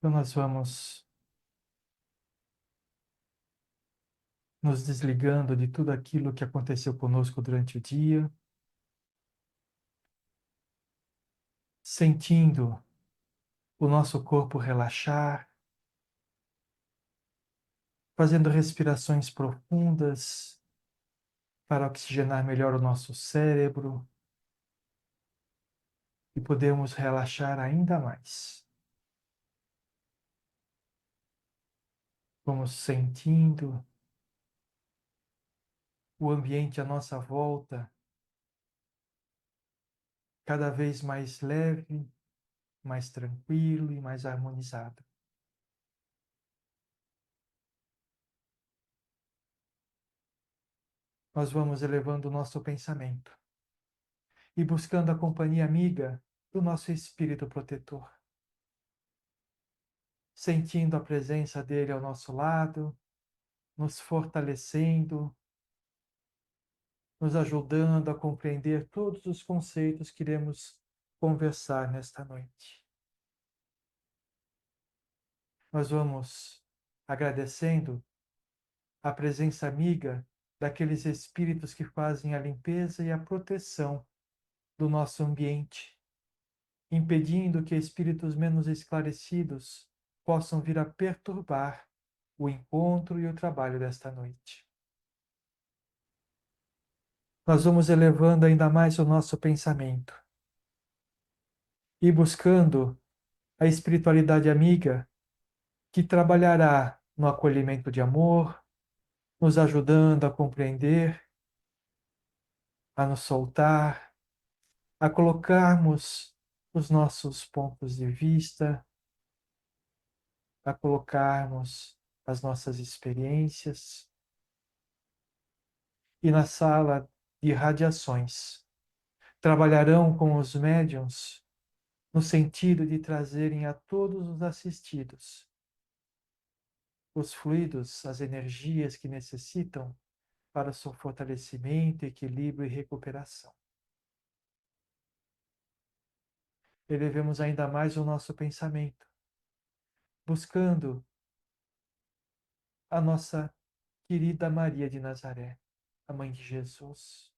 Então, nós vamos nos desligando de tudo aquilo que aconteceu conosco durante o dia, sentindo o nosso corpo relaxar, fazendo respirações profundas para oxigenar melhor o nosso cérebro e podermos relaxar ainda mais. Vamos sentindo o ambiente à nossa volta cada vez mais leve, mais tranquilo e mais harmonizado. Nós vamos elevando o nosso pensamento e buscando a companhia amiga do nosso espírito protetor, sentindo a presença dele ao nosso lado, nos fortalecendo, nos ajudando a compreender todos os conceitos que iremos conversar nesta noite. Nós vamos agradecendo a presença amiga daqueles espíritos que fazem a limpeza e a proteção do nosso ambiente, impedindo que espíritos menos esclarecidos possam vir a perturbar o encontro e o trabalho desta noite. Nós vamos elevando ainda mais o nosso pensamento e buscando a espiritualidade amiga que trabalhará no acolhimento de amor, nos ajudando a compreender, a nos soltar, a colocarmos os nossos pontos de vista, a colocarmos as nossas experiências. E na sala de radiações trabalharão com os médiuns no sentido de trazerem a todos os assistidos os fluidos, as energias que necessitam para o seu fortalecimento, equilíbrio e recuperação. Elevemos ainda mais o nosso pensamento, buscando a nossa querida Maria de Nazaré, a Mãe de Jesus,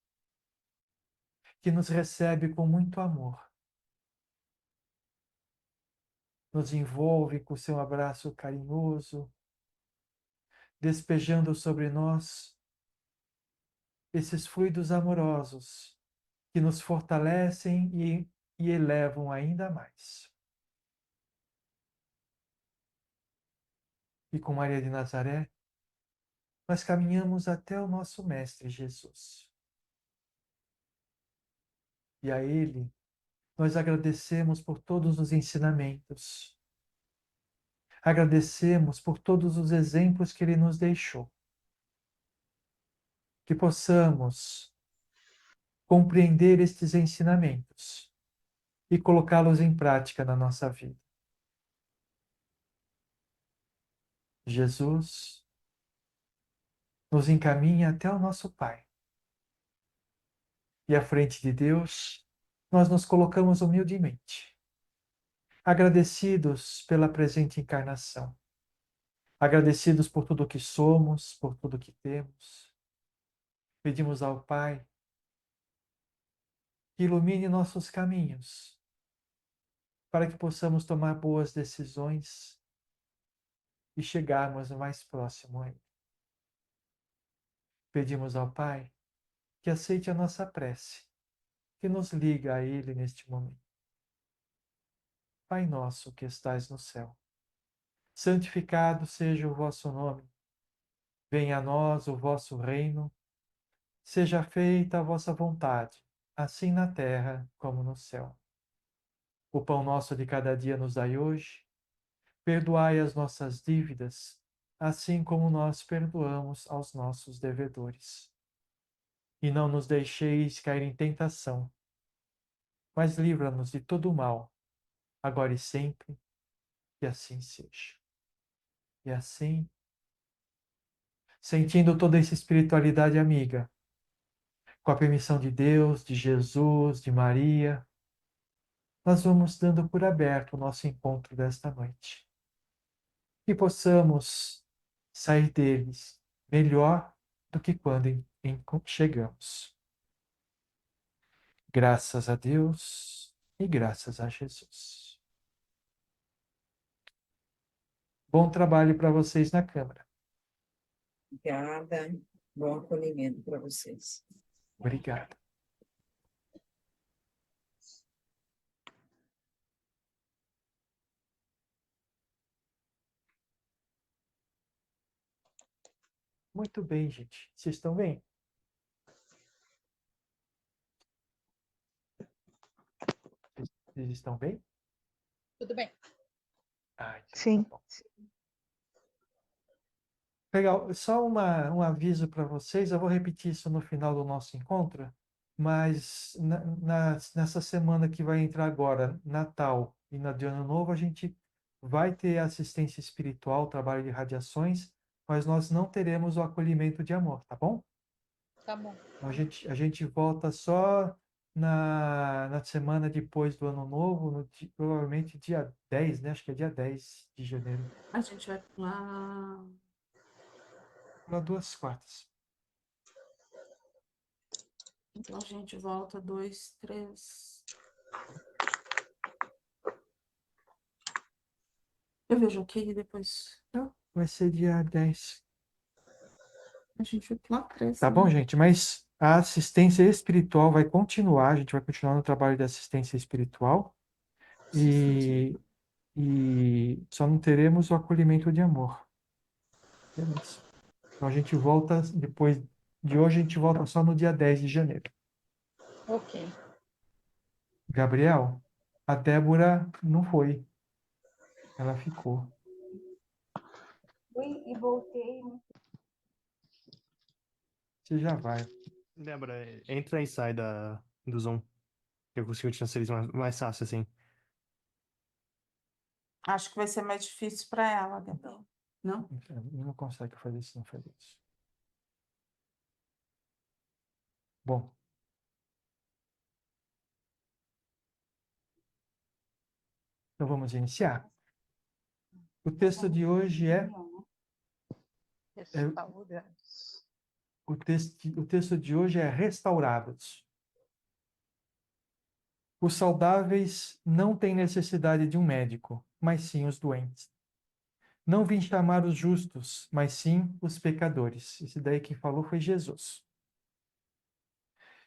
que nos recebe com muito amor, nos envolve com seu abraço carinhoso, despejando sobre nós esses fluidos amorosos que nos fortalecem e elevam ainda mais. E com Maria de Nazaré, nós caminhamos até o nosso Mestre Jesus. E a Ele, nós agradecemos por todos os ensinamentos, agradecemos por todos os exemplos que Ele nos deixou, que possamos compreender estes ensinamentos e colocá-los em prática na nossa vida. Jesus nos encaminha até o nosso Pai. E à frente de Deus, nós nos colocamos humildemente, agradecidos pela presente encarnação, agradecidos por tudo que somos, por tudo que temos. Pedimos ao Pai que ilumine nossos caminhos, para que possamos tomar boas decisões e chegarmos mais próximo a Ele. Pedimos ao Pai que aceite a nossa prece, que nos liga a Ele neste momento. Pai nosso que estais no céu, santificado seja o vosso nome. Venha a nós o vosso reino. Seja feita a vossa vontade, assim na terra como no céu. O pão nosso de cada dia nos dai hoje. Perdoai as nossas dívidas, assim como nós perdoamos aos nossos devedores. E não nos deixeis cair em tentação, mas livra-nos de todo o mal, agora e sempre, que assim seja. E assim, sentindo toda essa espiritualidade amiga, com a permissão de Deus, de Jesus, de Maria, nós vamos dando por aberto o nosso encontro desta noite. que possamos sair deles melhor do que quando chegamos. Graças a Deus e graças a Jesus. Bom trabalho para vocês na Câmara. Obrigada. Bom acolhimento para vocês. Obrigado. Muito bem, gente. Vocês estão bem? Vocês estão bem? Tudo bem. Ah, então Sim. tá bom. Legal. Só um aviso para vocês. Eu vou repetir isso no final do nosso encontro, mas nessa semana que vai entrar agora, Natal e na de Ano Novo, a gente vai ter assistência espiritual, trabalho de radiações, mas nós não teremos o acolhimento de amor, tá bom? Tá bom. A gente volta só na semana depois do Ano Novo, provavelmente dia 10, né? Acho que é dia 10 de janeiro. A gente vai lá. Para 2 quartas. Então a gente volta 2, 3. Eu vejo aqui e depois. Não, vai ser dia 10. A gente vai lá 3. Tá bom, gente? Mas a assistência espiritual vai continuar, a gente vai continuar no trabalho de assistência espiritual e só não teremos o acolhimento de amor. Beleza. Então a gente volta depois de hoje, a gente volta só no dia 10 de janeiro. Ok. Gabriel, a Débora não foi. Ela ficou. Fui e voltei. Você já vai. Débora, entra e sai do Zoom. Eu consigo te transferir mais fácil, assim. Acho que vai ser mais difícil para ela, Gabriel. Não? Não consegue fazer isso, não faz isso. Bom. Então vamos iniciar. O texto de hoje é o texto de hoje é restaurados. Os saudáveis não têm necessidade de um médico, mas sim os doentes. Não vim chamar os justos, mas sim os pecadores. Esse daí quem falou foi Jesus.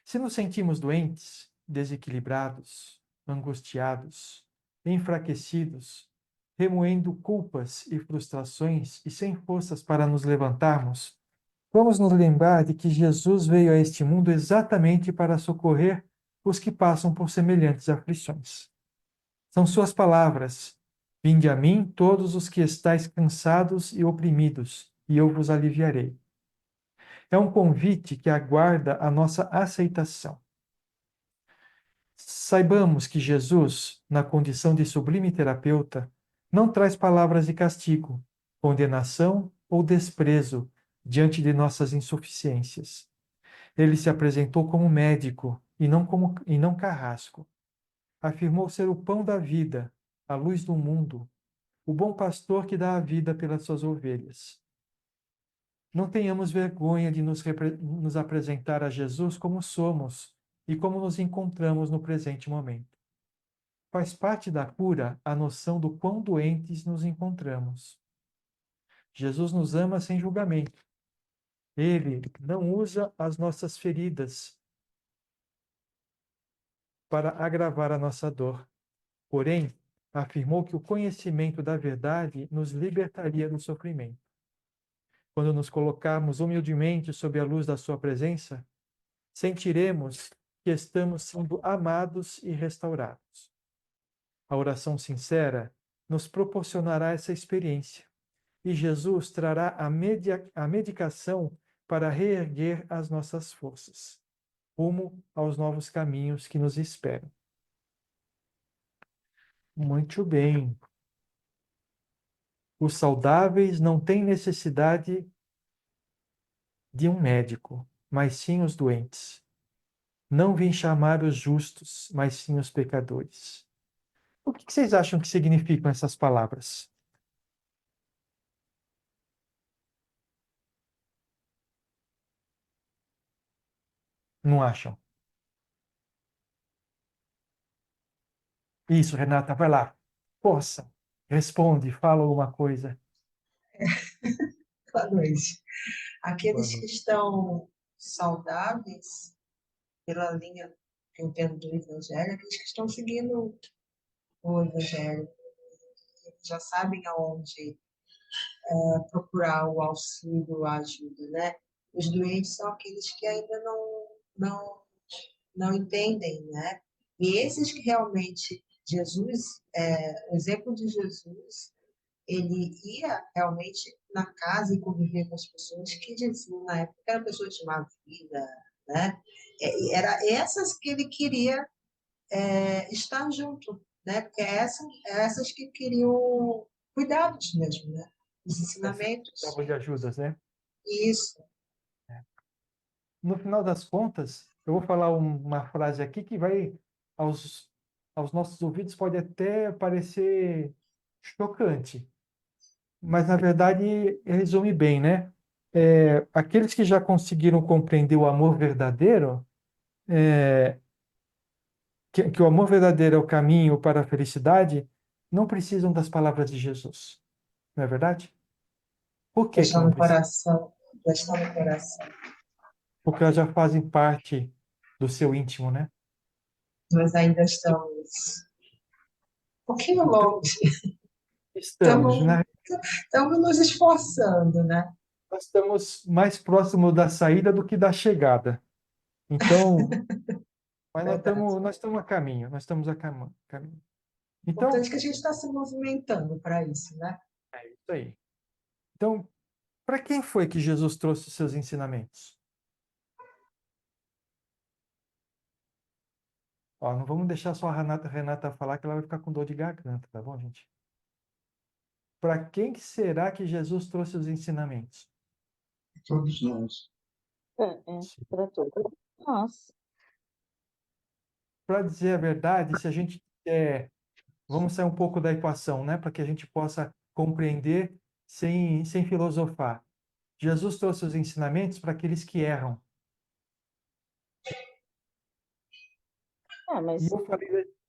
Se nos sentimos doentes, desequilibrados, angustiados, enfraquecidos, remoendo culpas e frustrações e sem forças para nos levantarmos, vamos nos lembrar de que Jesus veio a este mundo exatamente para socorrer os que passam por semelhantes aflições. São suas palavras: vinde a mim todos os que estáis cansados e oprimidos, e eu vos aliviarei. É um convite que aguarda a nossa aceitação. Saibamos que Jesus, na condição de sublime terapeuta, não traz palavras de castigo, condenação ou desprezo diante de nossas insuficiências. Ele se apresentou como médico e não carrasco. Afirmou ser o pão da vida, a luz do mundo, o bom pastor que dá a vida pelas suas ovelhas. Não tenhamos vergonha de nos apresentar a Jesus como somos e como nos encontramos no presente momento. Faz parte da cura a noção do quão doentes nos encontramos. Jesus nos ama sem julgamento. Ele não usa as nossas feridas para agravar a nossa dor. Porém, afirmou que o conhecimento da verdade nos libertaria do sofrimento. Quando nos colocarmos humildemente sob a luz da sua presença, sentiremos que estamos sendo amados e restaurados. A oração sincera nos proporcionará essa experiência e Jesus trará a medicação para reerguer as nossas forças, rumo aos novos caminhos que nos esperam. Muito bem. Os saudáveis não têm necessidade de um médico, mas sim os doentes. Não vim chamar os justos, mas sim os pecadores. O que vocês acham que significam essas palavras? Não acham? Isso, Renata, vai lá. Força, responde, fala alguma coisa. Boa noite. Aqueles Mano, que estão saudáveis pela linha que eu entendo do Evangelho, aqueles que estão seguindo o Evangelho, já sabem aonde procurar o auxílio, a ajuda, né? Os doentes são aqueles que ainda não entendem, né? E esses que realmente Jesus, o exemplo de Jesus, ele ia realmente na casa e conviver com as pessoas que diziam na época que era pessoa de má vida, né? E era essas que ele queria estar junto, né? Porque essas que queriam cuidados mesmo, né? Os essa ensinamentos. prova de ajudas, né? Isso. No final das contas, eu vou falar uma frase aqui que vai aos, aos nossos ouvidos pode até parecer chocante, mas na verdade resume bem, né? Aqueles que já conseguiram compreender o amor verdadeiro, que o amor verdadeiro é o caminho para a felicidade, não precisam das palavras de Jesus, não é verdade? Por Já que que está não no precisam? coração, já está no coração. Porque elas já fazem parte do seu íntimo, né? Nós ainda estamos um pouquinho Então, longe, estamos, estamos, né? estamos nos esforçando, né? Nós estamos mais próximo da saída do que da chegada. Então, mas Verdade. nós estamos a caminho, nós estamos a caminho. Importante Então, que a gente está se movimentando para isso, né? é isso aí. Então, para quem foi que Jesus trouxe os seus ensinamentos? Ó, não vamos deixar só a Renata falar que ela vai ficar com dor de garganta, tá bom, gente? Para quem que será que Jesus trouxe os ensinamentos? Todos nós. Para todos nós. Para dizer a verdade, se a gente quer, vamos sair um pouco da equação, né, para que a gente possa compreender sem filosofar. Jesus trouxe os ensinamentos para aqueles que erram. E Mas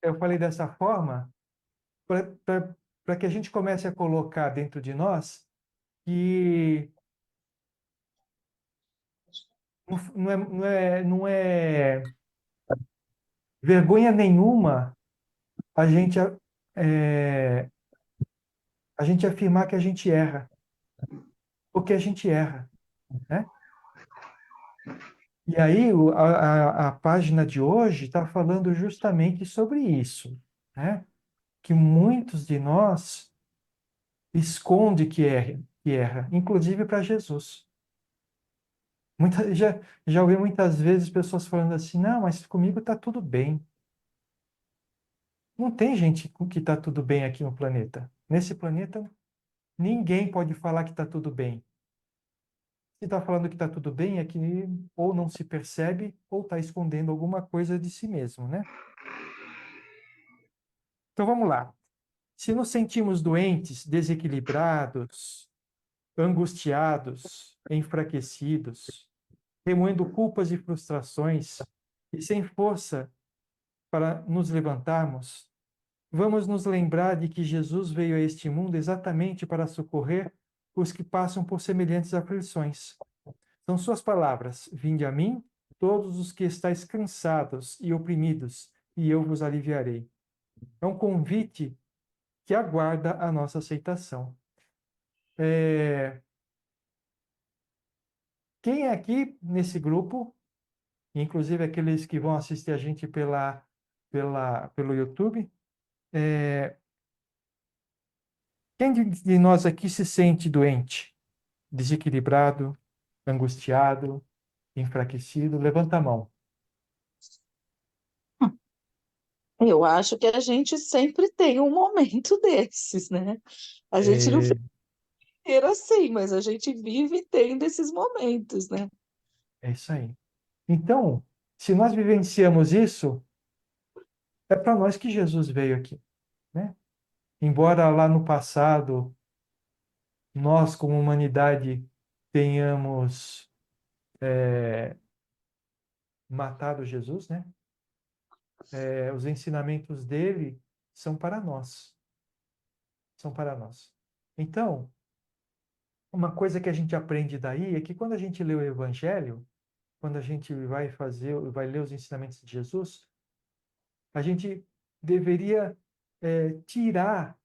eu falei dessa forma para que a gente comece a colocar dentro de nós que não é vergonha nenhuma a gente, é, a gente afirmar que a gente erra, porque a gente erra, né? E aí a página de hoje está falando justamente sobre isso, né? Que muitos de nós esconde que erra, inclusive para Jesus. Já ouvi muitas vezes pessoas falando assim, não, mas comigo está tudo bem. Não tem gente com que está tudo bem aqui no planeta. Nesse planeta, ninguém pode falar que está tudo bem. Se está falando que está tudo bem, é que ou não se percebe ou está escondendo alguma coisa de si mesmo, né? Então vamos lá. Se nos sentimos doentes, desequilibrados, angustiados, enfraquecidos, remoendo culpas e frustrações e sem força para nos levantarmos, vamos nos lembrar de que Jesus veio a este mundo exatamente para socorrer os que passam por semelhantes aflições. São suas palavras: vinde a mim, todos os que estáis cansados e oprimidos, e eu vos aliviarei. É um convite que aguarda a nossa aceitação. Quem é aqui nesse grupo, inclusive aqueles que vão assistir a gente pelo YouTube, quem de nós aqui se sente doente, desequilibrado, angustiado, enfraquecido? Levanta a mão. eu acho que a gente sempre tem um momento desses, né? A gente não É, fica inteiro assim, mas a gente vive tendo esses momentos, né? é isso aí. Então, se nós vivenciamos isso, é para nós que Jesus veio aqui, né? Embora lá no passado nós, como humanidade, tenhamos matado Jesus, né? Os ensinamentos dele são para nós. São para nós. Então, uma coisa que a gente aprende daí é que quando a gente lê o Evangelho, quando a gente vai ler os ensinamentos de Jesus, a gente deveria tirar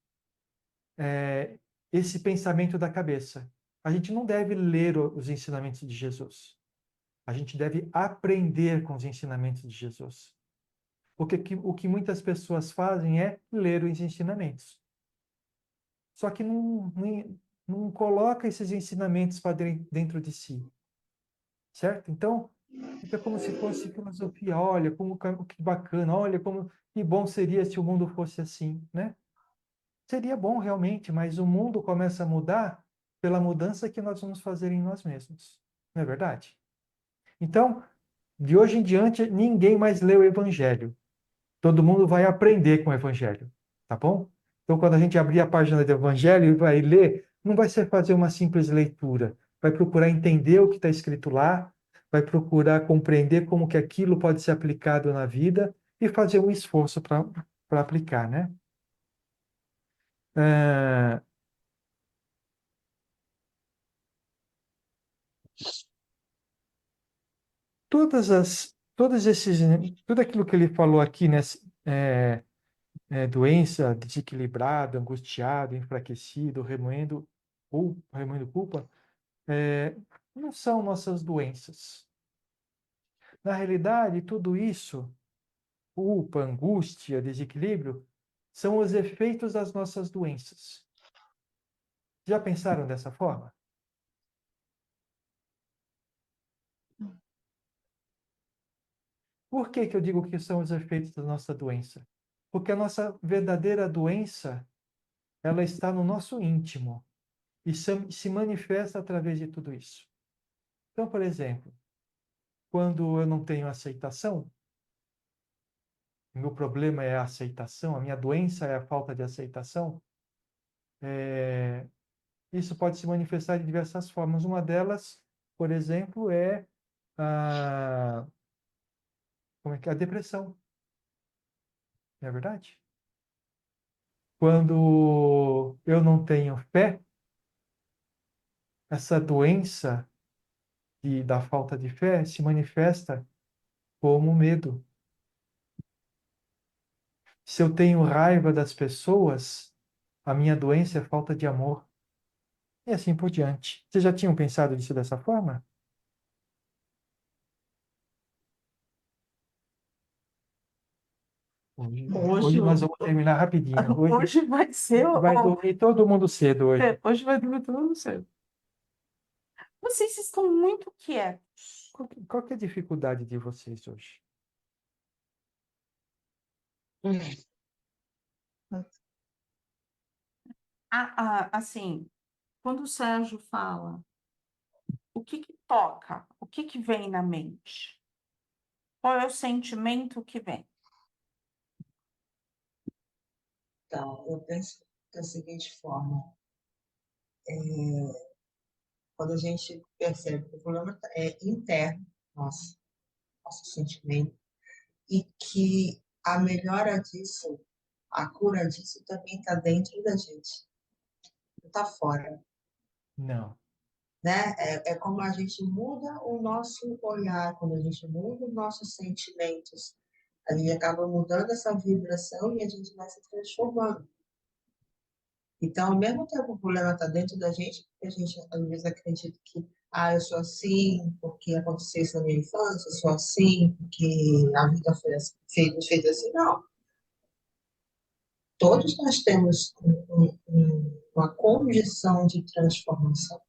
esse pensamento da cabeça. A gente não deve ler os ensinamentos de Jesus. A gente deve aprender com os ensinamentos de Jesus. Porque o que muitas pessoas fazem é ler os ensinamentos. Só que não coloca esses ensinamentos para dentro de si. Certo? Então, fica como se fosse filosofia. Olha, como que bacana. Olha, como que bom seria se o mundo fosse assim, né? Seria bom realmente, mas o mundo começa a mudar pela mudança que nós vamos fazer em nós mesmos. Não é verdade? Então, de hoje em diante, ninguém mais lê o Evangelho. Todo mundo vai aprender com o Evangelho, tá bom? Então, quando a gente abrir a página do Evangelho e vai ler, não vai ser fazer uma simples leitura. Vai procurar entender o que está escrito lá, vai procurar compreender como que aquilo pode ser aplicado na vida e fazer um esforço para aplicar, né? Ah, tudo aquilo que ele falou aqui, né? Doença, desequilibrado, angustiado, enfraquecido, remoendo culpa, não são nossas doenças. Na realidade, tudo isso, culpa, angústia, desequilíbrio, são os efeitos das nossas doenças. Já pensaram dessa forma? Por que que eu digo que são os efeitos da nossa doença? Porque a nossa verdadeira doença, ela está no nosso íntimo e se manifesta através de tudo isso. Então, por exemplo, quando eu não tenho aceitação, meu problema é a aceitação, a minha doença é a falta de aceitação, isso pode se manifestar de diversas formas. Uma delas, por exemplo, é a depressão. Não é verdade? Quando eu não tenho fé, essa doença da falta de fé se manifesta como medo. Se eu tenho raiva das pessoas, a minha doença é falta de amor. E assim por diante. Vocês já tinham pensado nisso dessa forma? Hoje nós vamos terminar rapidinho. Hoje vai ser. Vai dormir todo mundo cedo hoje. Hoje vai dormir todo mundo cedo. Vocês estão muito quietos. Qual que é a dificuldade de vocês hoje? Assim, quando o Sérgio fala, o que que toca? O que que vem na mente? Qual é o sentimento que vem? Então, eu penso da seguinte forma: quando a gente percebe que o problema é interno, nosso sentimento, e que a melhora disso, a cura disso também está dentro da gente, não está fora. Não. Né? É como a gente muda o nosso olhar, quando a gente muda os nossos sentimentos, a gente acaba mudando essa vibração e a gente vai se transformando. Então, ao mesmo tempo, o problema está dentro da gente, porque a gente às vezes acredita que eu sou assim porque aconteceu isso na minha infância, eu sou assim porque a vida foi assim, feita assim. Não. Todos nós temos uma condição de transformação.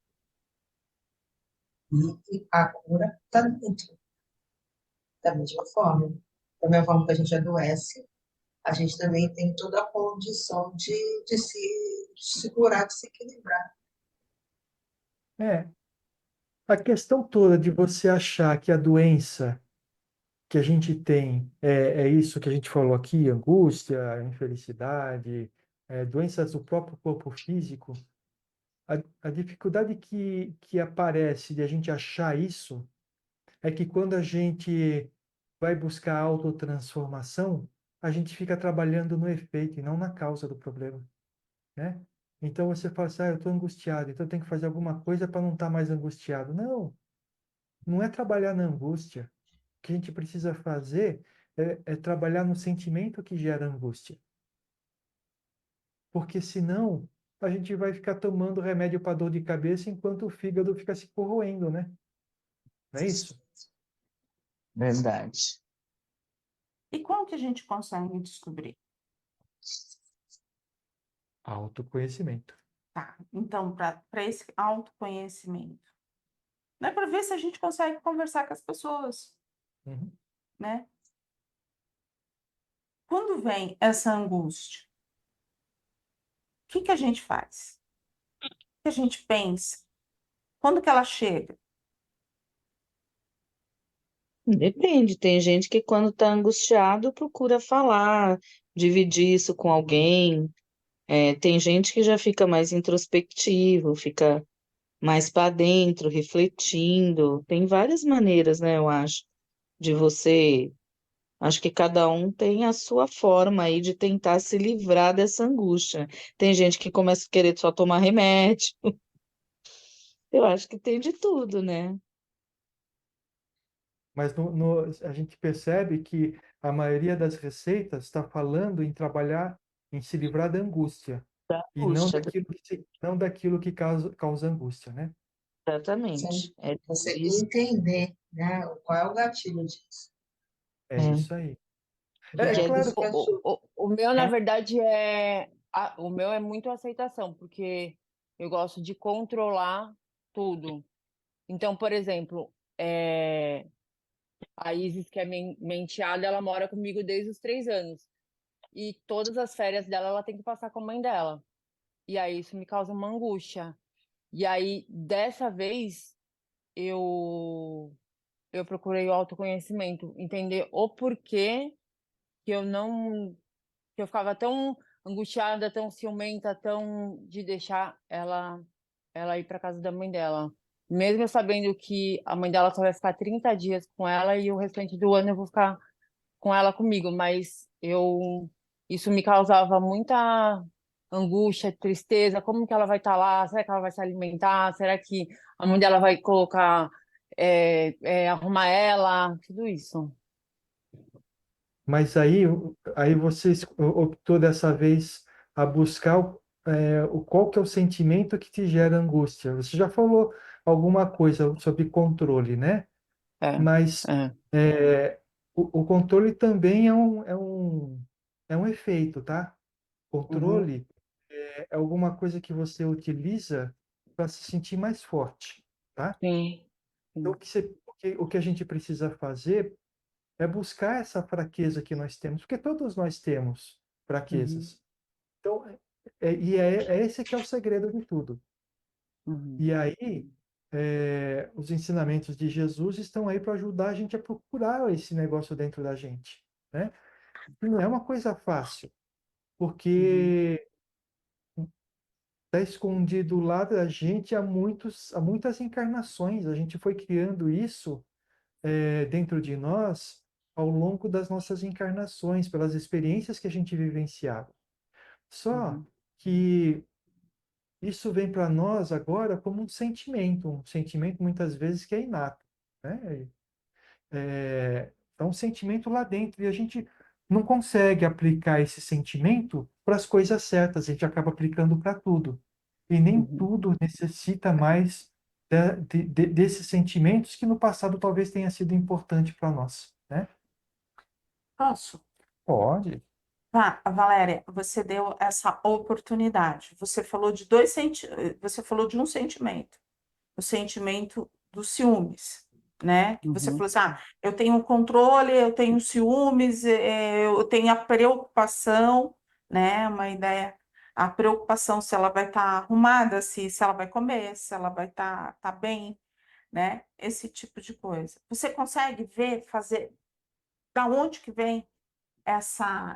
E a cura está dentro. Da mesma forma. Da mesma forma que a gente adoece, a gente também tem toda a condição de se curar, de se equilibrar. A questão toda de você achar que a doença que a gente tem é isso que a gente falou aqui, angústia, infelicidade, doenças do próprio corpo físico, a dificuldade que aparece de a gente achar isso é que quando a gente vai buscar autotransformação, a gente fica trabalhando no efeito e não na causa do problema, né? Então você fala assim, eu estou angustiado, então eu tenho que fazer alguma coisa para não estar mais angustiado. Não, não é trabalhar na angústia. O que a gente precisa fazer é trabalhar no sentimento que gera angústia. Porque senão a gente vai ficar tomando remédio para dor de cabeça enquanto o fígado fica se corroendo, né? Não é isso? Verdade. E como que a gente consegue descobrir? Autoconhecimento. Tá, então, para esse autoconhecimento, não é para ver se a gente consegue conversar com as pessoas, Uhum. né? Quando vem essa angústia, o que que a gente faz? O que a gente pensa? Quando que ela chega? Depende, tem gente que quando está angustiado procura falar, dividir isso com alguém. Tem gente que já fica mais introspectivo, fica mais para dentro, refletindo. Tem várias maneiras, né, eu acho, de você. Acho que cada um tem a sua forma aí de tentar se livrar dessa angústia. Tem gente que começa a querer só tomar remédio. Eu acho que tem de tudo, né? Mas a gente percebe que a maioria das receitas está falando em trabalhar, em se livrar da angústia, e Angústia, não daquilo que causa angústia, né? exatamente. Você Isso. entender, né, qual é o gatilho disso. É É. isso aí. É Porque é claro Isso que que ajuda. O meu, na É. verdade, o meu é muito aceitação, porque eu gosto de controlar tudo. Então, por exemplo, a Isis, que é minha enteada, ela mora comigo desde os 3 anos. E todas as férias dela, ela tem que passar com a mãe dela. E aí isso me causa uma angústia. E aí, dessa vez, eu procurei o autoconhecimento, entender o porquê que eu não, que eu ficava tão angustiada, tão ciumenta, tão de deixar ela ir para casa da mãe dela. Mesmo eu sabendo que a mãe dela só vai ficar 30 dias com ela e o restante do ano eu vou ficar com ela comigo, mas isso me causava muita angústia, tristeza, como que ela vai estar lá? Será que ela vai se alimentar? Será que a mãe dela vai colocar, arrumar ela? Tudo isso. Mas aí você optou dessa vez a buscar qual que é o sentimento que te gera angústia. Você já falou alguma coisa sobre controle, né? É, Mas é. o controle também é um efeito, tá? Uhum, Controle é alguma coisa que você utiliza para se sentir mais forte, tá? sim, Então, sim. o que a gente precisa fazer é buscar essa fraqueza que nós temos, porque todos nós temos Uhum, fraquezas. Então, esse que é o segredo de tudo. uhum, E aí, os ensinamentos de Jesus estão aí para ajudar a gente a procurar esse negócio dentro da gente, né? E não é uma coisa fácil, uhum, porque está escondido lá da gente há muitas encarnações. A gente foi criando isso dentro de nós ao longo das nossas encarnações, pelas experiências que a gente vivenciava. Só uhum, que isso vem para nós agora como um sentimento muitas vezes que é inato, né? É um sentimento lá dentro e a gente não consegue aplicar esse sentimento para as coisas certas, a gente acaba aplicando para tudo. E nem uhum. tudo necessita mais desses sentimentos que no passado talvez tenha sido importante para nós, né? Posso? Pode. Valéria, você deu essa oportunidade. Você falou de um sentimento, o sentimento dos ciúmes, né? Que você Uhum, falou assim: eu tenho controle, eu tenho ciúmes, eu tenho a preocupação, né? Uma ideia, a preocupação se ela vai estar arrumada, se ela vai comer, se ela vai estar bem, né? Esse tipo de coisa. Você consegue ver, fazer, da onde que vem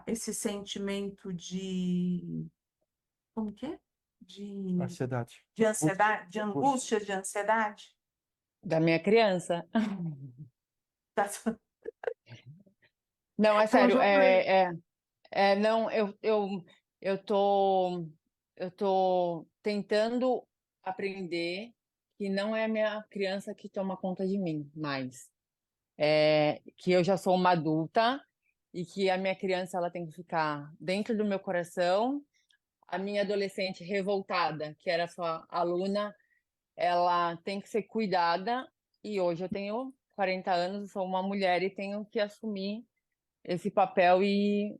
esse sentimento de, como que é? De, Ansiedade. de ansiedade, de Angústia. angústia, de ansiedade? da minha criança. Das- Não, é Então, eu sério, já falei, não, eu tô tentando aprender que não é a minha criança que toma conta de mim mais. Que eu já sou uma adulta e que a minha criança ela tem que ficar dentro do meu coração. A minha adolescente revoltada, que era sua aluna, ela tem que ser cuidada. E hoje eu tenho 40 anos, sou uma mulher e tenho que assumir esse papel e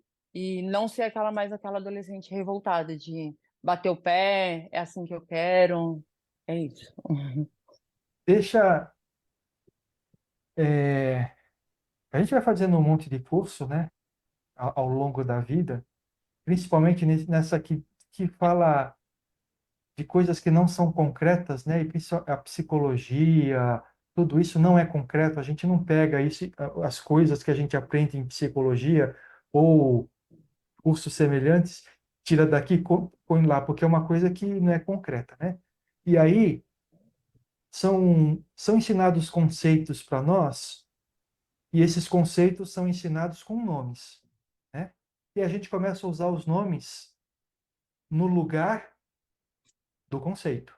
não ser mais aquela adolescente revoltada de bater o pé, é assim que eu quero. É isso. deixa. é, a gente vai fazendo um monte de curso, né, ao longo da vida, principalmente nessa que fala de coisas que não são concretas, né? E a psicologia, tudo isso não é concreto. A gente não pega isso, as coisas que a gente aprende em psicologia ou cursos semelhantes, tira daqui, põe lá, porque é uma coisa que não é concreta, né? E aí são ensinados conceitos para nós, e esses conceitos são ensinados com nomes, né? E a gente começa a usar os nomes no lugar do conceito.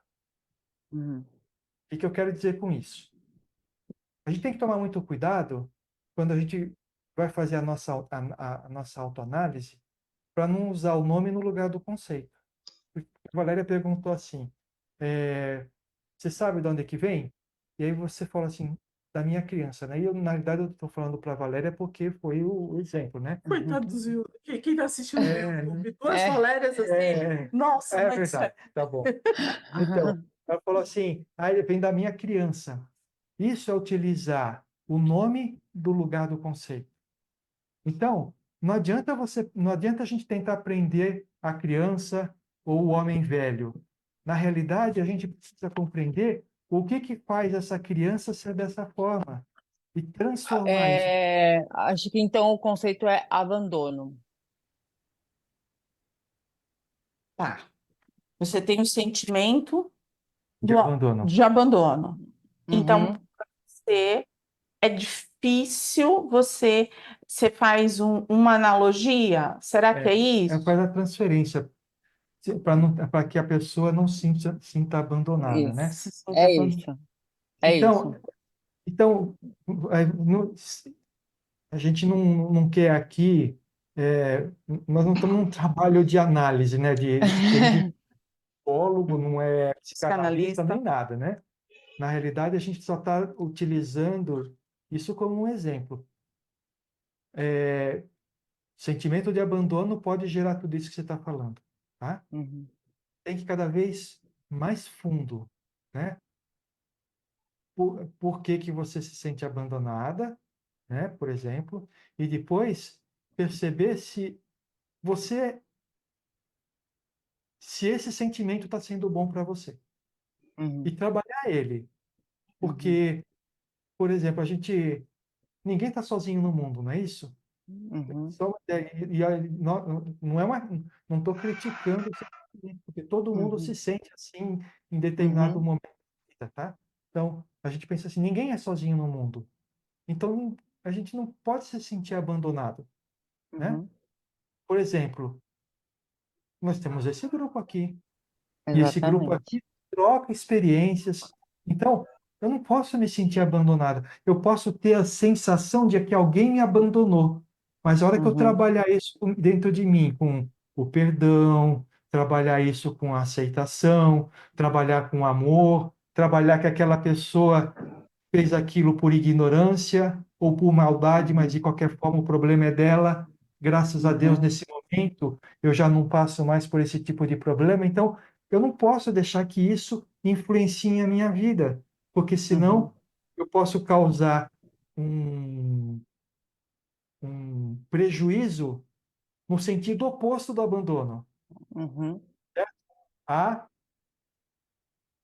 Uhum. O que eu quero dizer com isso? A gente tem que tomar muito cuidado quando a gente vai fazer a nossa autoanálise para não usar o nome no lugar do conceito. A Valéria perguntou assim, você sabe de onde é que vem? E aí você fala assim, da minha criança, né? E eu, na realidade, eu estou falando para a Valéria porque foi o exemplo, né? Coitados, viu? Quem tá assistindo no YouTube, duas É. Valérias assim. Nossa, É mas verdade, tá bom. Então, ela falou assim, aí vem da minha criança. Isso é utilizar o nome do lugar do conceito. Então, não adianta a gente tentar aprender a criança ou o homem velho. Na realidade, a gente precisa compreender o que faz essa criança ser dessa forma e transformar isso. Acho que então o conceito é abandono. tá. Você tem o sentimento De abandono. de abandono. Então, Uhum. para você é difícil você faz uma analogia? Será que é isso? Faz a transferência para que a pessoa não sinta abandonada, né? Isso. Se sinta É abandonado. isso. É Então, isso. então a gente não quer aqui, nós não estamos num trabalho de análise, né? A gente não é psicólogo, não é psicanalista, Psicanalista. nem nada, né? Na realidade, a gente só está utilizando isso como um exemplo. Sentimento de abandono pode gerar tudo isso que você está falando, tá? Uhum. Tem que ir cada vez mais fundo, né? Por que você se sente abandonada, né? Por exemplo, e depois perceber você se esse sentimento está sendo bom para você Uhum. e trabalhar ele, Uhum. porque, por exemplo, ninguém está sozinho no mundo, não é isso? Uhum. Não estou criticando o sentimento, porque todo mundo se Uhum. sente assim em determinado Uhum. momento da vida, tá? Então, a gente pensa assim, ninguém é sozinho no mundo. Então, a gente não pode se sentir abandonado, né? Uhum. Por exemplo, nós temos esse grupo aqui, e esse grupo Exatamente. aqui troca experiências. Então, eu não posso me sentir abandonado. Eu posso ter a sensação de que alguém me abandonou. Mas a hora que eu Uhum. trabalhar isso dentro de mim, com o perdão, trabalhar isso com a aceitação, trabalhar com amor, trabalhar que aquela pessoa fez aquilo por ignorância ou por maldade, mas de qualquer forma o problema é dela. Graças a Deus, Uhum. nesse momento, eu já não passo mais por esse tipo de problema. Então, eu não posso deixar que isso influencie a minha vida, porque Uhum. senão eu posso causar um, um prejuízo no sentido oposto do abandono. Uhum. A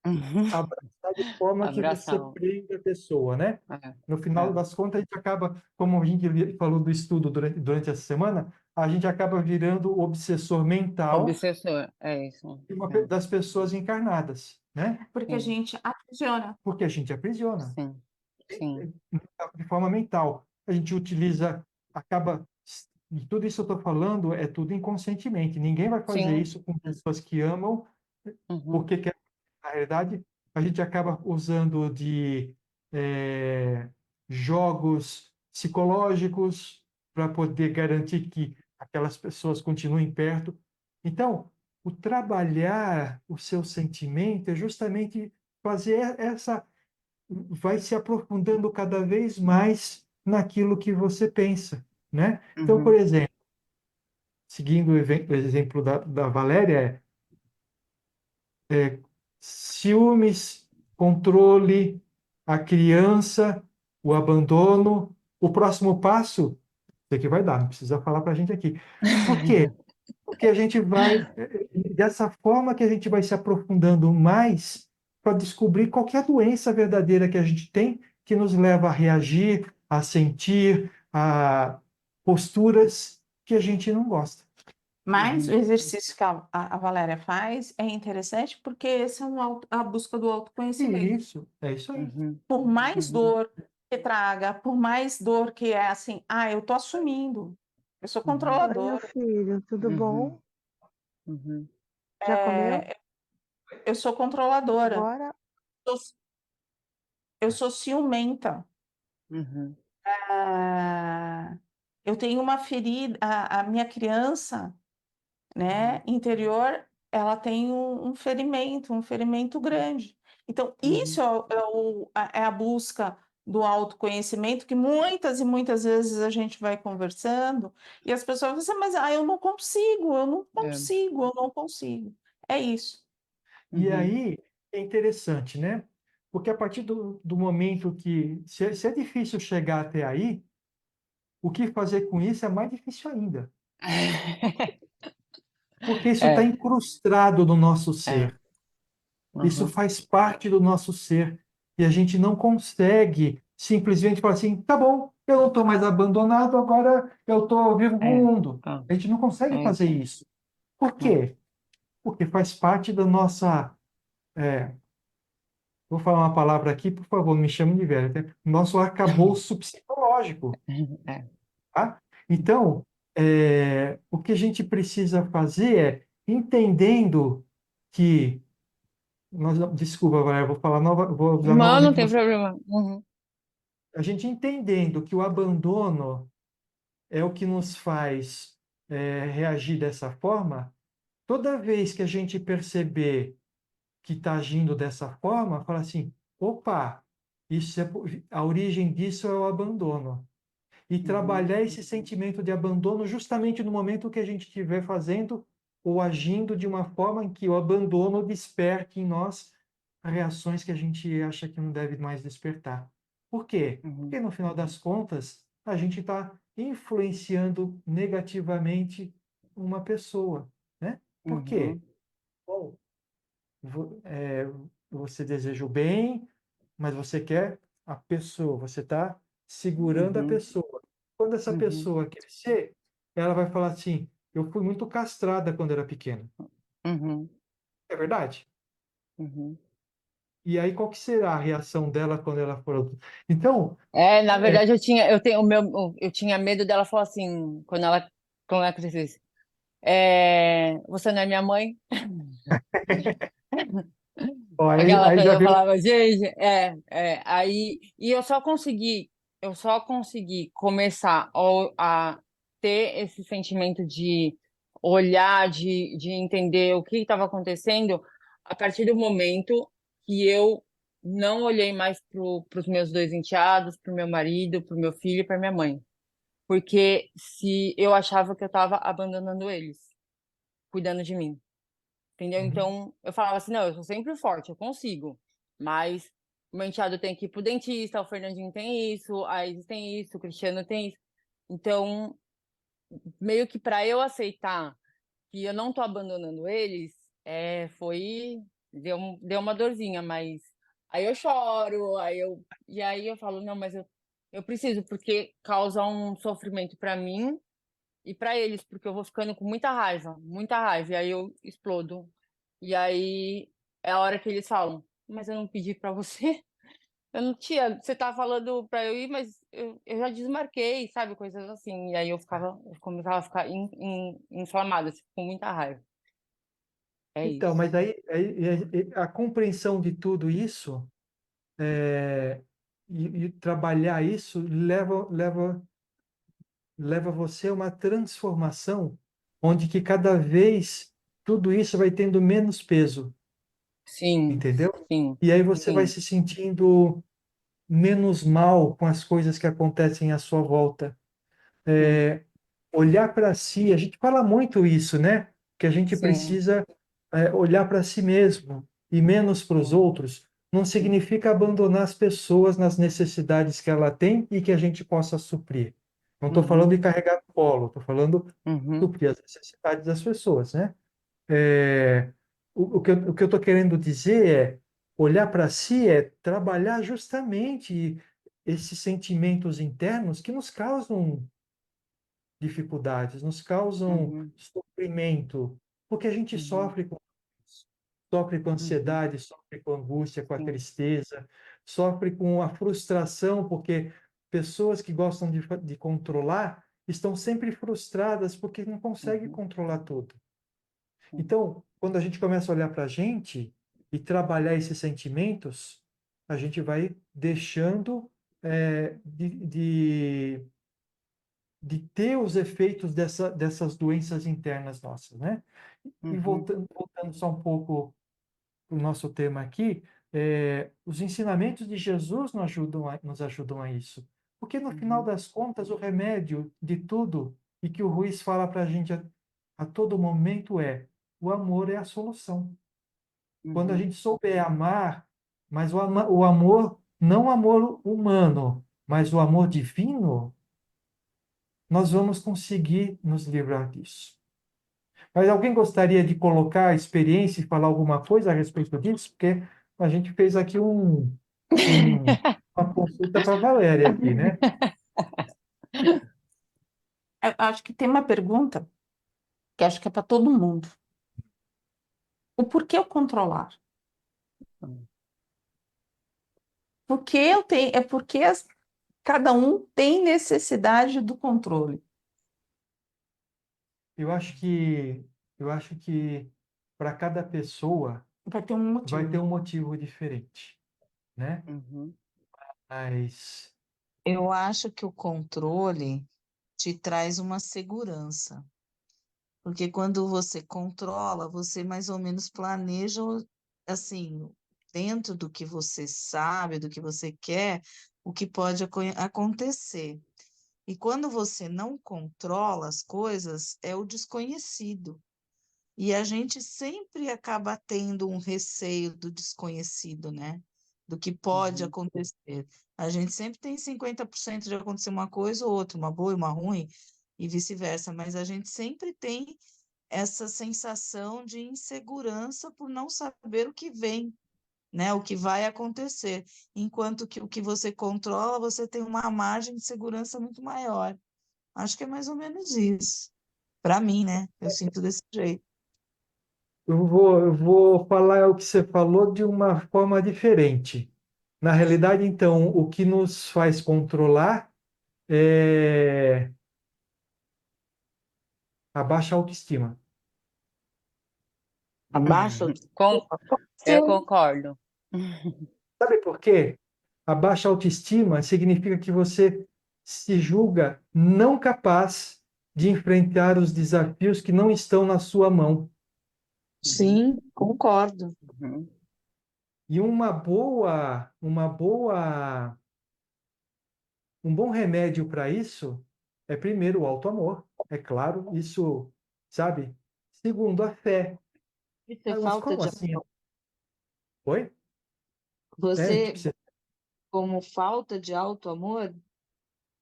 Uhum. abraçar de forma que você Abração. prende a pessoa, né? No final É. das contas, a gente acaba, como a gente falou do estudo durante essa semana, a gente acaba virando o obsessor mental Obsessor, é isso. de das pessoas encarnadas, né? Porque a Sim, gente aprisiona. Porque a gente aprisiona sim, sim. de forma mental. A gente utiliza acaba. E tudo isso que eu estou falando é tudo inconscientemente. Ninguém vai fazer Sim. isso com pessoas que amam, Uhum. porque na realidade a gente acaba usando de jogos psicológicos para poder garantir que aquelas pessoas continuem perto. Então, o trabalhar o seu sentimento é justamente fazer essa. Vai se aprofundando cada vez mais naquilo que você pensa, né? Então, por Uhum. exemplo, seguindo o exemplo da Valéria, ciúmes, controle, a criança, o abandono. O próximo passo, você que vai dar, não precisa falar para a gente aqui. Por quê? Porque a gente vai, dessa forma que a gente vai se aprofundando mais para descobrir qual que é a doença verdadeira que a gente tem que nos leva a reagir, a sentir, a posturas que a gente não gosta. Mas o Uhum. exercício que a Valéria faz é interessante porque esse é a busca do autoconhecimento. Isso, é isso aí. Uhum. Por mais Uhum. dor que traga, por mais dor que é assim, eu tô assumindo, eu sou Uhum. Oi, meu controladora, filho, tudo bom? Uhum. Uhum. Já comeu? é, eu sou controladora, Agora, sou- eu sou ciumenta, Uhum. ah, eu tenho uma ferida, a minha criança, né, interior, ela tem um ferimento grande. Então, isso é a busca do autoconhecimento que muitas e muitas vezes a gente vai conversando e as pessoas vão dizer, mas eu não consigo, eu não É. consigo, eu não consigo. É isso. E Uhum. aí é interessante, né? Porque a partir do momento que, se é difícil chegar até aí, o que fazer com isso é mais difícil ainda. Porque isso está É, incrustado no nosso é. ser. Isso Uhum. faz parte do nosso ser. E a gente não consegue simplesmente falar assim, tá bom, eu não estou mais abandonado, agora eu estou vivo com o É. mundo. Ah, A gente não consegue é fazer isso. isso. Por quê? Porque faz parte da nossa. Vou falar uma palavra aqui, por favor, não me chame de velho. Nosso arcabouço psicológico. É. Tá? Então, o que a gente precisa fazer é, entendendo que. Desculpa, Valéria, vou falar vou usar Não, não novamente tem você. problema. Uhum. A gente entendendo que o abandono é o que nos faz reagir dessa forma, toda vez que a gente perceber que está agindo dessa forma, fala assim: opa, isso a origem disso é o abandono. E Uhum. trabalhar esse sentimento de abandono justamente no momento que a gente estiver fazendo ou agindo de uma forma em que o abandono desperte em nós reações que a gente acha que não deve mais despertar. Por quê? Uhum. Porque no final das contas, a gente está influenciando negativamente uma pessoa, né? Por quê? Uhum. Bom, você deseja o bem, mas você quer a pessoa, você está segurando a Uhum. pessoa. Quando essa Uhum. pessoa crescer, ela vai falar assim: eu fui muito castrada quando era pequena. Uhum. É verdade? Uhum. E aí, qual que será a reação dela quando ela for adulta? Então, Na é, verdade, eu tinha medo dela falar assim, quando ela crescesse. Você não é minha mãe? ó, Aquela aí coisa, já eu veio. falava, gente, aí, e eu só consegui começar a ter esse sentimento de olhar, de entender o que estava acontecendo a partir do momento que eu não olhei mais para os meus dois enteados, para o meu marido, para o meu filho e para minha mãe. Porque se eu achava que eu estava abandonando eles, cuidando de mim. Entendeu? Uhum, Então, eu falava assim: não, eu sou sempre forte, eu consigo. Mas o meu enteado tem que ir pro dentista, o Fernandinho tem isso, a Isis tem isso, o Cristiano tem isso. Então, meio que para eu aceitar que eu não tô abandonando eles, deu uma dorzinha, mas aí eu choro, e aí eu falo: não, mas eu preciso, porque causa um sofrimento para mim e para eles, porque eu vou ficando com muita raiva, e aí eu explodo. E aí é a hora que eles falam: mas eu não pedi para você. Eu não tinha. Você tá falando pra eu ir, mas eu já desmarquei, sabe? Coisas assim. E aí eu começava a ficar inflamada, assim, com muita raiva. É Então, isso. mas a compreensão de tudo isso e trabalhar isso leva você a uma transformação onde que cada vez tudo isso vai tendo menos peso, Sim, entendeu? sim, E aí você vai sim. se sentindo menos mal com as coisas que acontecem à sua volta. Sim, Olhar para si, a gente fala muito isso, né? Que a gente sim, precisa olhar para si mesmo e menos para os sim, outros. Não sim. significa abandonar as pessoas nas necessidades que ela tem e que a gente possa suprir. Não estou falando Uhum, de carregar no colo, estou falando de uhum, suprir as necessidades das pessoas, né? É, o que eu estou querendo dizer é olhar para si, é trabalhar justamente esses sentimentos internos que nos causam dificuldades, nos causam uhum, sofrimento, porque a gente uhum, sofre com uhum, ansiedade, sofre com angústia, com a sim, tristeza, sofre com a frustração, porque pessoas que gostam de controlar estão sempre frustradas porque não conseguem uhum, controlar tudo. sim, Então, quando a gente começa a olhar para a gente e trabalhar esses sentimentos, a gente vai deixando de ter os efeitos dessas doenças internas nossas, né? E uhum, voltando só um pouco para o nosso tema aqui, os ensinamentos de Jesus nos ajudam a isso. Porque, no final uhum, das contas, o remédio de tudo, e que o Ruiz fala para a gente a todo momento o amor é a solução. Quando a uhum, gente souber amar, mas o amor, não o amor humano, mas o amor divino, nós vamos conseguir nos livrar disso. Mas alguém gostaria de colocar a experiência e falar alguma coisa a respeito disso? Porque a gente fez aqui uma consulta para a Valéria aqui, né? Eu acho que tem uma pergunta que acho que é para todo mundo. O porquê eu controlar? Porque eu tenho, é porque cada um tem necessidade do controle. Eu acho que eu acho que para cada pessoa Vai ter um vai ter motivo. um motivo diferente, né? uhum, Mas Eu acho que o controle te traz uma segurança, porque quando você controla, você mais ou menos planeja, assim, dentro do que você sabe, do que você quer, o que pode acontecer. E quando você não controla as coisas, é o desconhecido. E a gente sempre acaba tendo um receio do desconhecido, né? Do que pode uhum, acontecer. A gente sempre tem 50% de acontecer uma coisa ou outra, uma boa e uma ruim, e vice-versa, mas a gente sempre tem essa sensação de insegurança por não saber o que vem, né? O que vai acontecer. Enquanto que o que você controla, você tem uma margem de segurança muito maior. Acho que é mais ou menos isso. Para mim, né? Eu sinto desse jeito. eu vou falar o que você falou de uma forma diferente. Na realidade, então, o que nos faz controlar é a baixa autoestima. Abaixo, Com, pode eu ser. concordo. Sabe por quê? A baixa autoestima significa que você se julga não capaz de enfrentar os desafios que não estão na sua mão. Uhum, Sim, concordo. uhum, E um bom remédio para isso é primeiro o auto-amor, é claro, isso, sabe? Segundo, a fé. Isso é Ah, mas falta como de assim? amor. Oi? Você, Tipo, como falta de auto-amor,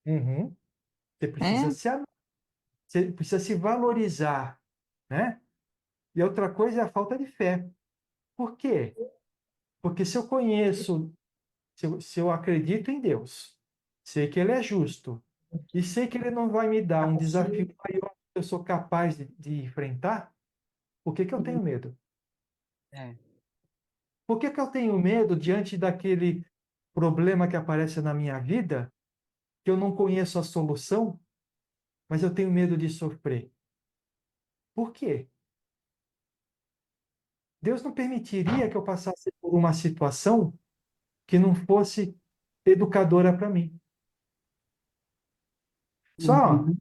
uhum, você precisa é? você precisa se valorizar, né? E outra coisa é a falta de fé. Por quê? Porque se eu conheço, se eu acredito em Deus, sei que Ele é justo, e sei que Ele não vai me dar um desafio maior que eu sou capaz de enfrentar, por que que eu tenho medo? é, Por que que eu tenho medo diante daquele problema que aparece na minha vida, que eu não conheço a solução, mas eu tenho medo de sofrer. Por quê? Deus não permitiria que eu passasse por uma situação que não fosse educadora para mim. Só Uhum.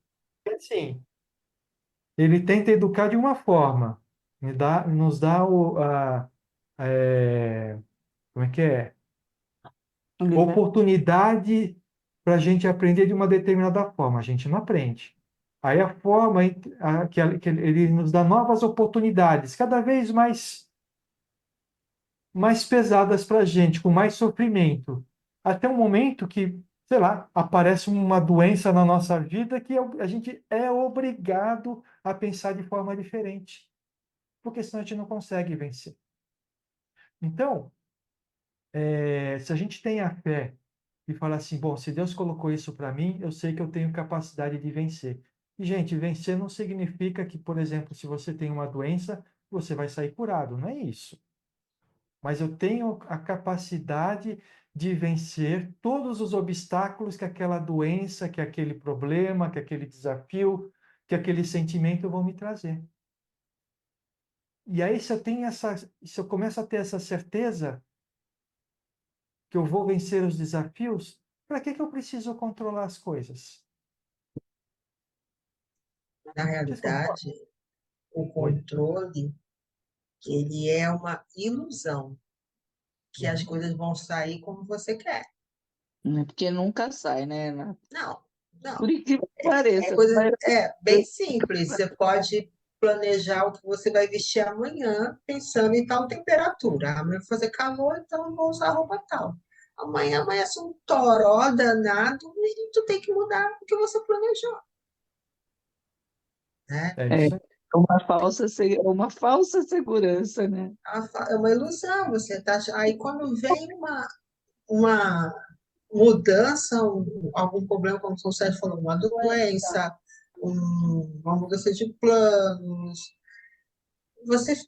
que assim, ele tenta educar de uma forma, nos dá como é que é? Oportunidade para a gente aprender de uma determinada forma. A gente não aprende. Aí a forma que ele nos dá novas oportunidades, cada vez mais pesadas para a gente, com mais sofrimento. Até um momento que, sei lá, aparece uma doença na nossa vida que a gente é obrigado a pensar de forma diferente, porque senão a gente não consegue vencer. Então, se a gente tem a fé e fala assim, bom, se Deus colocou isso para mim, eu sei que eu tenho capacidade de vencer. E, gente, vencer não significa que, por exemplo, se você tem uma doença, você vai sair curado, não é isso. Mas eu tenho a capacidade de vencer todos os obstáculos que aquela doença, que aquele problema, que aquele desafio, que aquele sentimento vão me trazer. E aí, se eu começo a ter essa certeza que eu vou vencer os desafios, para que eu preciso controlar as coisas? Na Vocês concordam? realidade, o Oi. controle, ele é uma ilusão, que as Uhum. coisas vão sair como você quer. Porque nunca sai, né, Renato? Não, não. Por incrível que É pareça. coisa, bem simples. Você pode planejar o que você vai vestir amanhã, pensando em tal temperatura. Amanhã vai fazer calor, então eu vou usar roupa tal. Amanhã amanhece um toró danado e tu tem que mudar o que você planejou, né? É É isso aí. uma falsa segurança, né? É uma ilusão. Você tá, aí quando vem uma mudança, algum problema, como o Sérgio falou, uma doença, uma mudança de planos,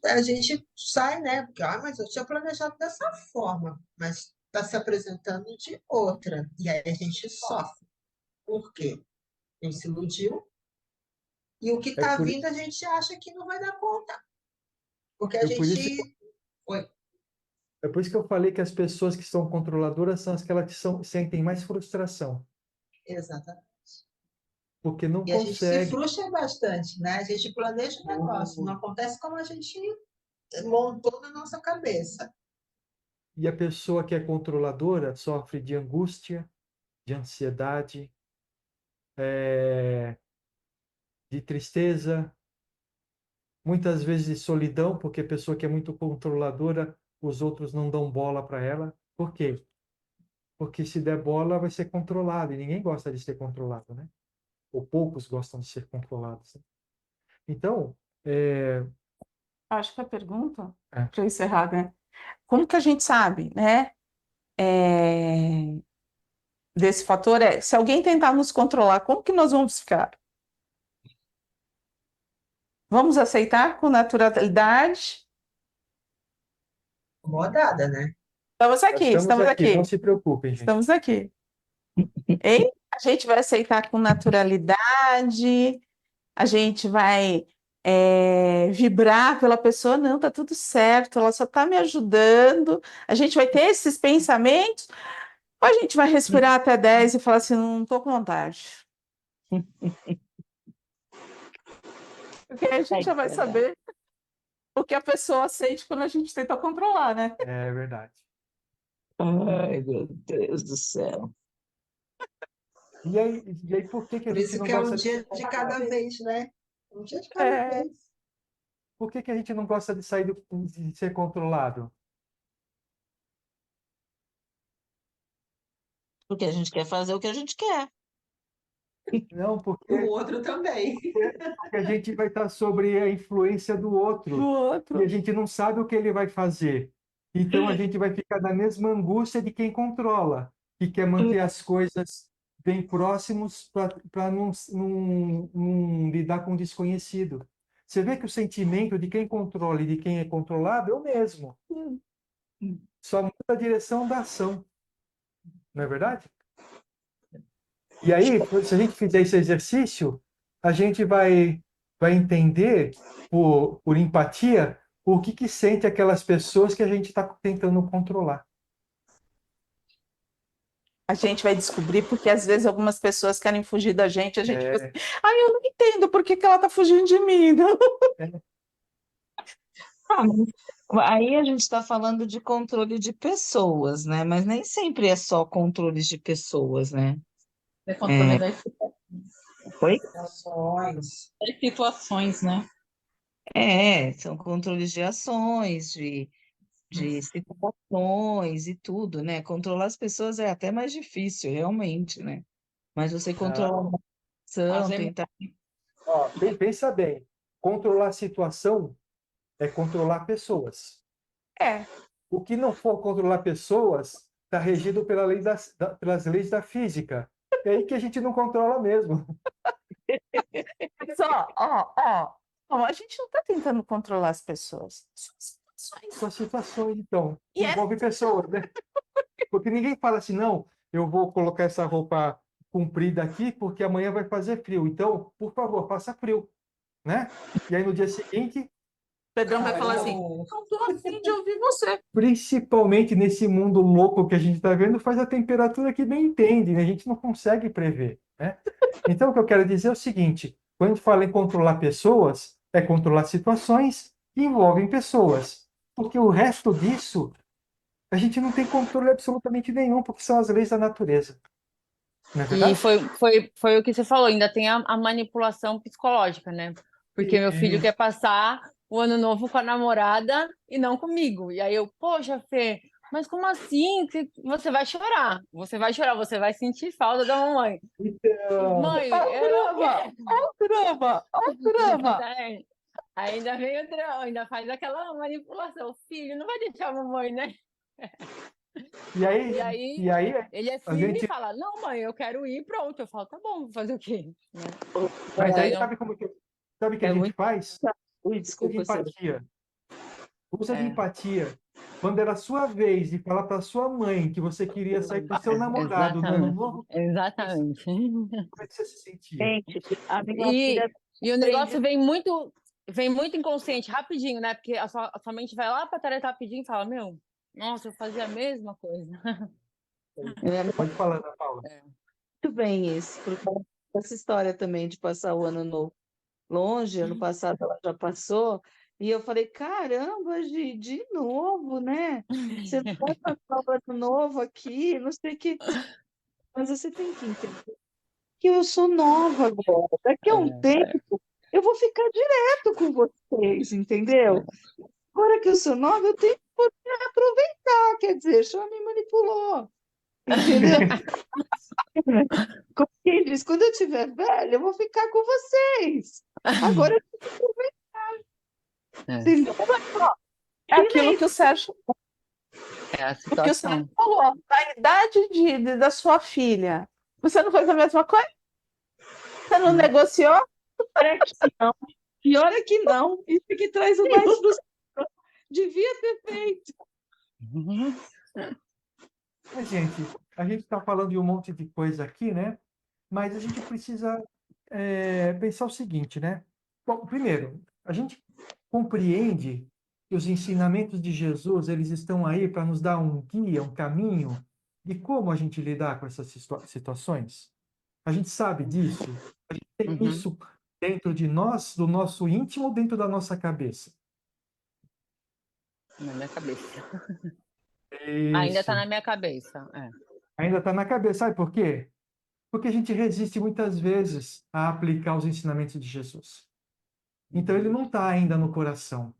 a gente sai, né? Porque, mas eu tinha planejado dessa forma, mas está se apresentando de outra. E aí a gente sofre. Por quê? A gente se iludiu e o que É está por vindo isso, a gente acha que não vai dar conta. Porque a é por isso, gente. Oi, é por isso que eu falei que as pessoas que são controladoras são aquelas que sentem mais frustração, exatamente. porque não E a gente se conseguem. frustra bastante, né? A gente planeja o negócio, não acontece como a gente montou na nossa cabeça. E a pessoa que é controladora sofre de angústia, de ansiedade, de tristeza, muitas vezes de solidão, porque a pessoa que é muito controladora, os outros não dão bola para ela. Por quê? Porque se der bola, vai ser controlado, e ninguém gosta de ser controlado, né? Ou poucos gostam de ser controlados, né? Então, Acho que a pergunta, é, para encerrar, né? Como que a gente sabe, né? é, Desse fator se alguém tentar nos controlar, como que nós vamos ficar? Vamos aceitar com naturalidade? Incomodada, né? nós estamos Estamos aqui, não aqui, se preocupem, gente. estamos aqui. Hein? A gente vai aceitar com naturalidade, a gente vai vibrar pela pessoa, não, tá tudo certo, ela só está me ajudando. A gente vai ter esses pensamentos, ou a gente vai respirar até 10 e falar assim, não estou com vontade. Porque aí a gente já vai saber o que a pessoa sente quando a gente tenta controlar, né? É verdade. Ai, meu Deus do céu. E aí, por que que a Por gente isso não que é um gosta de ser dia de cada controlado? vez, né? Um dia de cada É, vez. Por que que a gente não gosta de sair de ser controlado? Porque a gente quer fazer o que a gente quer. Não, O outro também. porque a gente vai estar sobre a influência do do outro e outro. a gente não sabe o que ele vai fazer. Então a gente vai ficar na mesma angústia de quem controla, que quer manter as coisas bem próximos para não lidar com o desconhecido. Você vê que o sentimento de quem controla e de quem é controlado é o mesmo. Só muda a direção da ação. não é verdade? E aí, se a gente fizer esse exercício, a gente vai entender, por empatia, o que sente aquelas pessoas que a gente está tentando controlar. A gente vai descobrir porque às vezes algumas pessoas querem fugir da gente, a gente fica assim, É, ai, eu não entendo por que que ela está fugindo de mim, não? Ah, mas aí a gente está falando de controle de pessoas, né? Mas nem sempre é só controle de pessoas, né? É controle das Oi? Ações. situações, né? São controles de ações, de situações e tudo, né? Controlar as pessoas é até mais difícil, realmente, né? Mas você controlar não. a As emoção, tentar. Ó, pensa bem. Controlar a situação é controlar pessoas. É, O que não for controlar pessoas está regido pelas leis da física. É aí que a gente não controla mesmo. mas ó, a gente não está tentando controlar as pessoas, são situações. São situações, então, E que envolvem pessoas, né? Porque ninguém fala assim, não, eu vou colocar essa roupa comprida aqui porque amanhã vai fazer frio. Então, por favor, faça frio, né? E aí no dia seguinte, Pedrão vai falar assim, Eu- não estou afim de ouvir você. principalmente nesse mundo louco que a gente está vendo, faz a temperatura que bem entende, né? A gente não consegue prever, né? Então, o que eu quero dizer é o seguinte, quando a gente fala em controlar pessoas, é controlar situações que envolvem pessoas. Porque o resto disso, a gente não tem controle absolutamente nenhum, porque são as leis da natureza. Não é E verdade? foi o que você falou, ainda tem a manipulação psicológica, né? Porque meu filho quer passar o ano novo com a namorada e não comigo. E aí eu, poxa, Fê, mas como assim? Você vai chorar, você vai chorar, você vai sentir falta da mamãe. Então, Mãe, Olha o eu não drama, quero. olha o drama, olha o drama. É, ainda vem o drama, ainda faz aquela manipulação. Filho, não vai deixar a mamãe, né? e aí, E aí e aí ele é a firme e gente, fala, não, mãe, eu quero ir, pronto. Eu falo, tá bom, vou fazer o quê? Né? mas Daí aí não. sabe o que a É gente muito. faz? Ui, Usa de desculpa, Sérgio. empatia. Usa de É, empatia. Quando era a sua vez de falar para sua mãe que você queria sair com seu namorado no ano exatamente. novo, Exatamente. como é que você se sentia? Gente, a minha filha E o aprende. negócio vem muito inconsciente, rapidinho, né? Porque a sua mente vai lá pra tarefa rapidinho e fala, meu, nossa, eu fazia a mesma coisa. Pode falar, Ana Paula. Muito bem isso, por causa dessa história também de passar o ano novo longe. Ano passado ela já passou, e eu falei, caramba, Gi, de novo, né? Você não vai passar o ano novo aqui, não sei o que. Mas você tem que entender que eu sou nova agora. Daqui a um tempo eu vou ficar direto com vocês, entendeu? Agora que eu sou nova, eu tenho que poder aproveitar, quer dizer, só me manipulou, entendeu? Como quem diz, quando eu tiver velha, eu vou ficar com vocês. Agora eu tenho que aproveitar, entendeu? É aquilo que o Sérgio, É a o que o Sérgio situação. falou, na idade da sua filha, você não fez a mesma coisa? Você não negociou? Pior é que não. Pior é que não. Isso que traz o mais frustração. Devia ter feito. Mas, gente, a gente está falando de um monte de coisa aqui, né? Mas a gente precisa pensar o seguinte, né? Bom, primeiro, a gente compreende que os ensinamentos de Jesus, eles estão aí para nos dar um guia, um caminho de como a gente lidar com essas situações. A gente sabe disso, a gente tem Uhum. isso dentro de nós, do nosso íntimo, dentro da nossa cabeça. Na minha cabeça. Ainda tá Isso. na minha cabeça. É. Ainda está na cabeça. Sabe por quê? Porque a gente resiste muitas vezes a aplicar os ensinamentos de Jesus. Então, ele não está ainda no coração.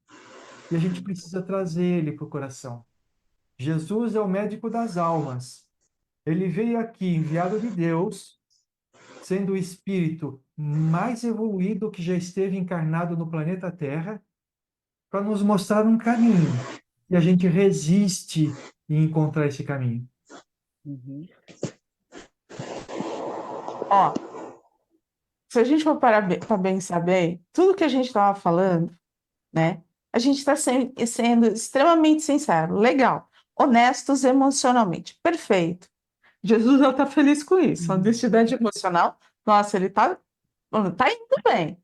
E a gente precisa trazer ele para o coração. Jesus é o médico das almas. Ele veio aqui, enviado de Deus, sendo o espírito mais evoluído que já esteve encarnado no planeta Terra, para nos mostrar um caminho. E a gente resiste em encontrar esse caminho. Uhum. Ó, se a gente for parar para pensar bem, tudo que a gente estava falando, né? A gente está sendo extremamente sincero, legal, honestos emocionalmente, perfeito. Jesus já está feliz com isso. A honestidade emocional, nossa, ele tá indo bem.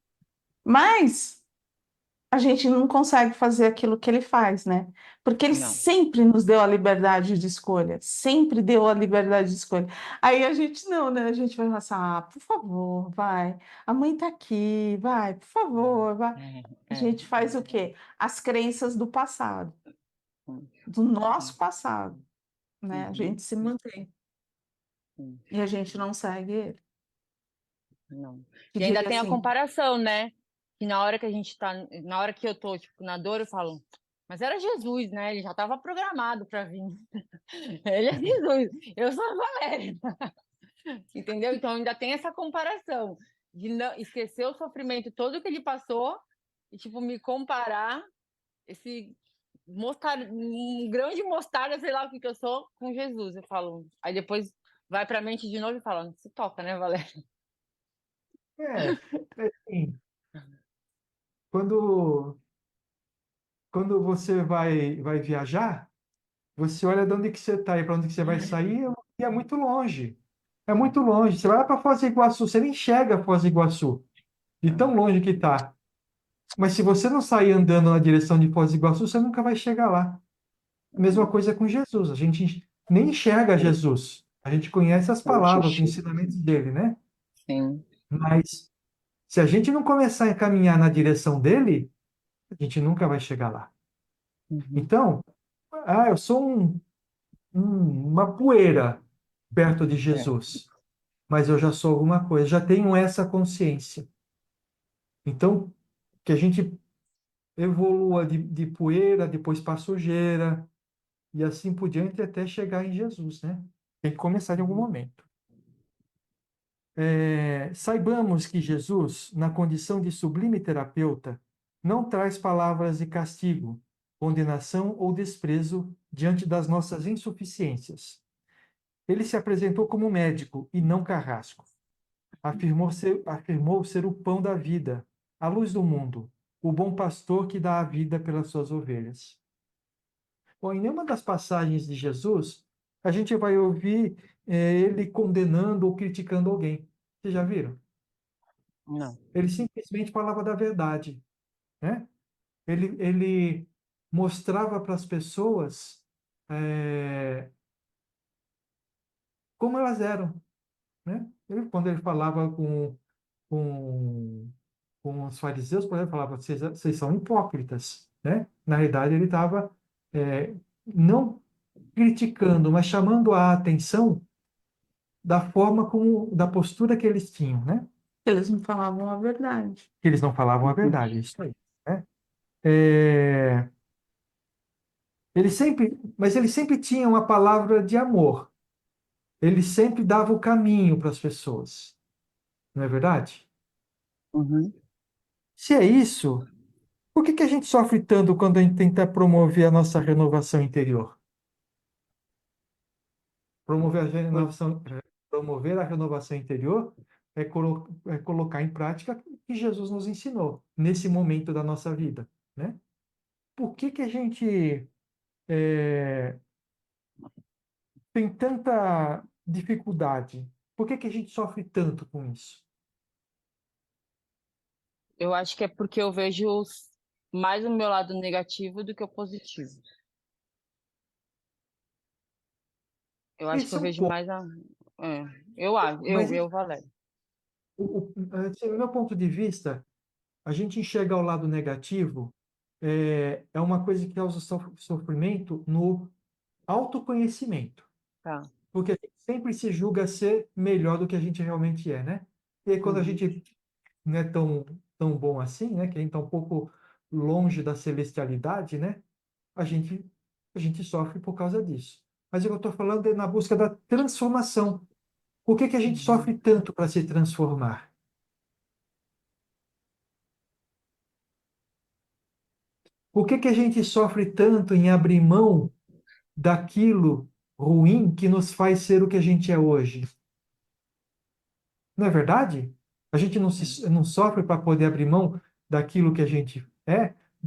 Mas a gente não consegue fazer aquilo que ele faz, né? Porque ele Não. sempre nos deu a liberdade de escolha, sempre deu a liberdade de escolha. Aí a gente não, né? A gente vai passar, por favor, vai. A mãe tá aqui, vai, por favor, vai. A gente faz o quê? As crenças do passado, do nosso passado, né? A gente se mantém Sim. e a gente não segue ele. Não. Que E ainda diria tem a assim, comparação, né? Que na hora que a gente tá, na hora que eu tô, tipo, na dor, eu falo, mas era Jesus, né? Ele já estava programado para vir. Ele é Jesus, eu sou a Valéria. Entendeu? Então ainda tem essa comparação de não esquecer o sofrimento todo que ele passou e, tipo, me comparar esse um grão de mostarda, sei lá o que eu sou, com Jesus. Eu falo. Aí depois vai pra mente de novo e fala, se toca, né, Valéria? Assim, quando, quando você vai viajar, você olha de onde que você está e para onde que você vai sair, e é muito longe. É muito longe. Você vai lá para Foz do Iguaçu, você nem enxerga Foz do Iguaçu, de tão longe que está. Mas se você não sair andando na direção de Foz do Iguaçu, você nunca vai chegar lá. Mesma coisa com Jesus. A gente nem enxerga Jesus. A gente conhece as palavras, os ensinamentos dele, né? Sim. Mas se a gente não começar a caminhar na direção dele, a gente nunca vai chegar lá. Então, eu sou uma poeira perto de Jesus, mas eu já sou alguma coisa, já tenho essa consciência. Então, que a gente evolua de poeira, depois para sujeira, e assim por diante até chegar em Jesus, né? Tem que começar em algum momento. Saibamos que Jesus, na condição de sublime terapeuta, não traz palavras de castigo, condenação ou desprezo diante das nossas insuficiências. Ele se apresentou como médico e não carrasco. Afirmou ser o pão da vida, a luz do mundo, o bom pastor que dá a vida pelas suas ovelhas. Bom, em nenhuma das passagens de Jesus, a gente vai ouvir ele condenando ou criticando alguém. Vocês já viram? Não. Ele simplesmente falava da verdade, né? Ele mostrava para as pessoas como elas eram, né? Quando ele falava com, com os fariseus, por exemplo, falava, vocês são hipócritas, né? Na realidade, ele estava não criticando, mas chamando a atenção da forma como, da postura que eles tinham, né? eles não falavam a verdade. Que eles não falavam a verdade, isso aí, né? É, mas ele sempre tinha uma palavra de amor. Ele sempre dava o caminho para as pessoas, não é verdade? Se é isso, por que a gente sofre tanto quando a gente tenta promover a nossa renovação interior? Promover a renovação interior é colocar em prática o que Jesus nos ensinou nesse momento da nossa vida, né? Por que a gente tem tanta dificuldade? Por que a gente sofre tanto com isso? Eu acho que é porque eu vejo mais o meu lado negativo do que o positivo. Eu acho que Esse eu é um vejo ponto. mais a. Eu acho, Mas Valéria. assim, do meu ponto de vista, a gente enxerga o lado negativo é uma coisa que causa sofrimento no autoconhecimento. Tá. Porque a gente sempre se julga ser melhor do que a gente realmente é, né? E aí, quando a gente não é tão bom assim, né? Que a gente está um pouco longe da celestialidade, né? A gente sofre por causa disso. Mas o que eu estou falando é na busca da transformação. Por que a gente sofre tanto para se transformar? Por que a gente sofre tanto em abrir mão daquilo ruim que nos faz ser o que a gente é hoje? Não é verdade? A gente não sofre para poder abrir mão daquilo que a gente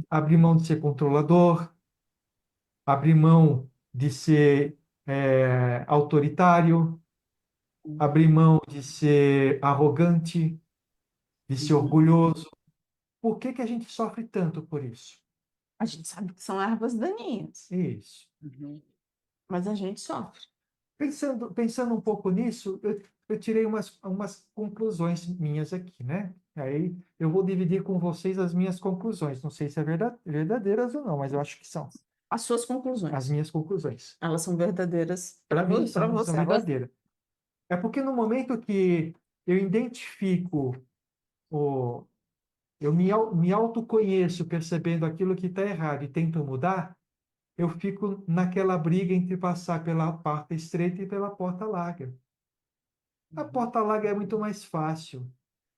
abrir mão de ser controlador, abrir mão de ser autoritário, abrir mão de ser arrogante, de ser orgulhoso. Por que que a gente sofre tanto por isso? A gente sabe que são ervas daninhas, Isso. mas a gente sofre. Pensando um pouco nisso, eu tirei umas conclusões minhas aqui, né? Aí eu vou dividir com vocês as minhas conclusões. Não sei se é verdadeiras ou não, mas eu acho que são As suas as conclusões, minhas conclusões. elas são verdadeiras Para mim, para são você. verdadeiras. É porque no momento que eu identifico, eu me autoconheço percebendo aquilo que está errado e tento mudar, eu fico naquela briga entre passar pela porta estreita e pela porta larga. A porta larga é muito mais fácil.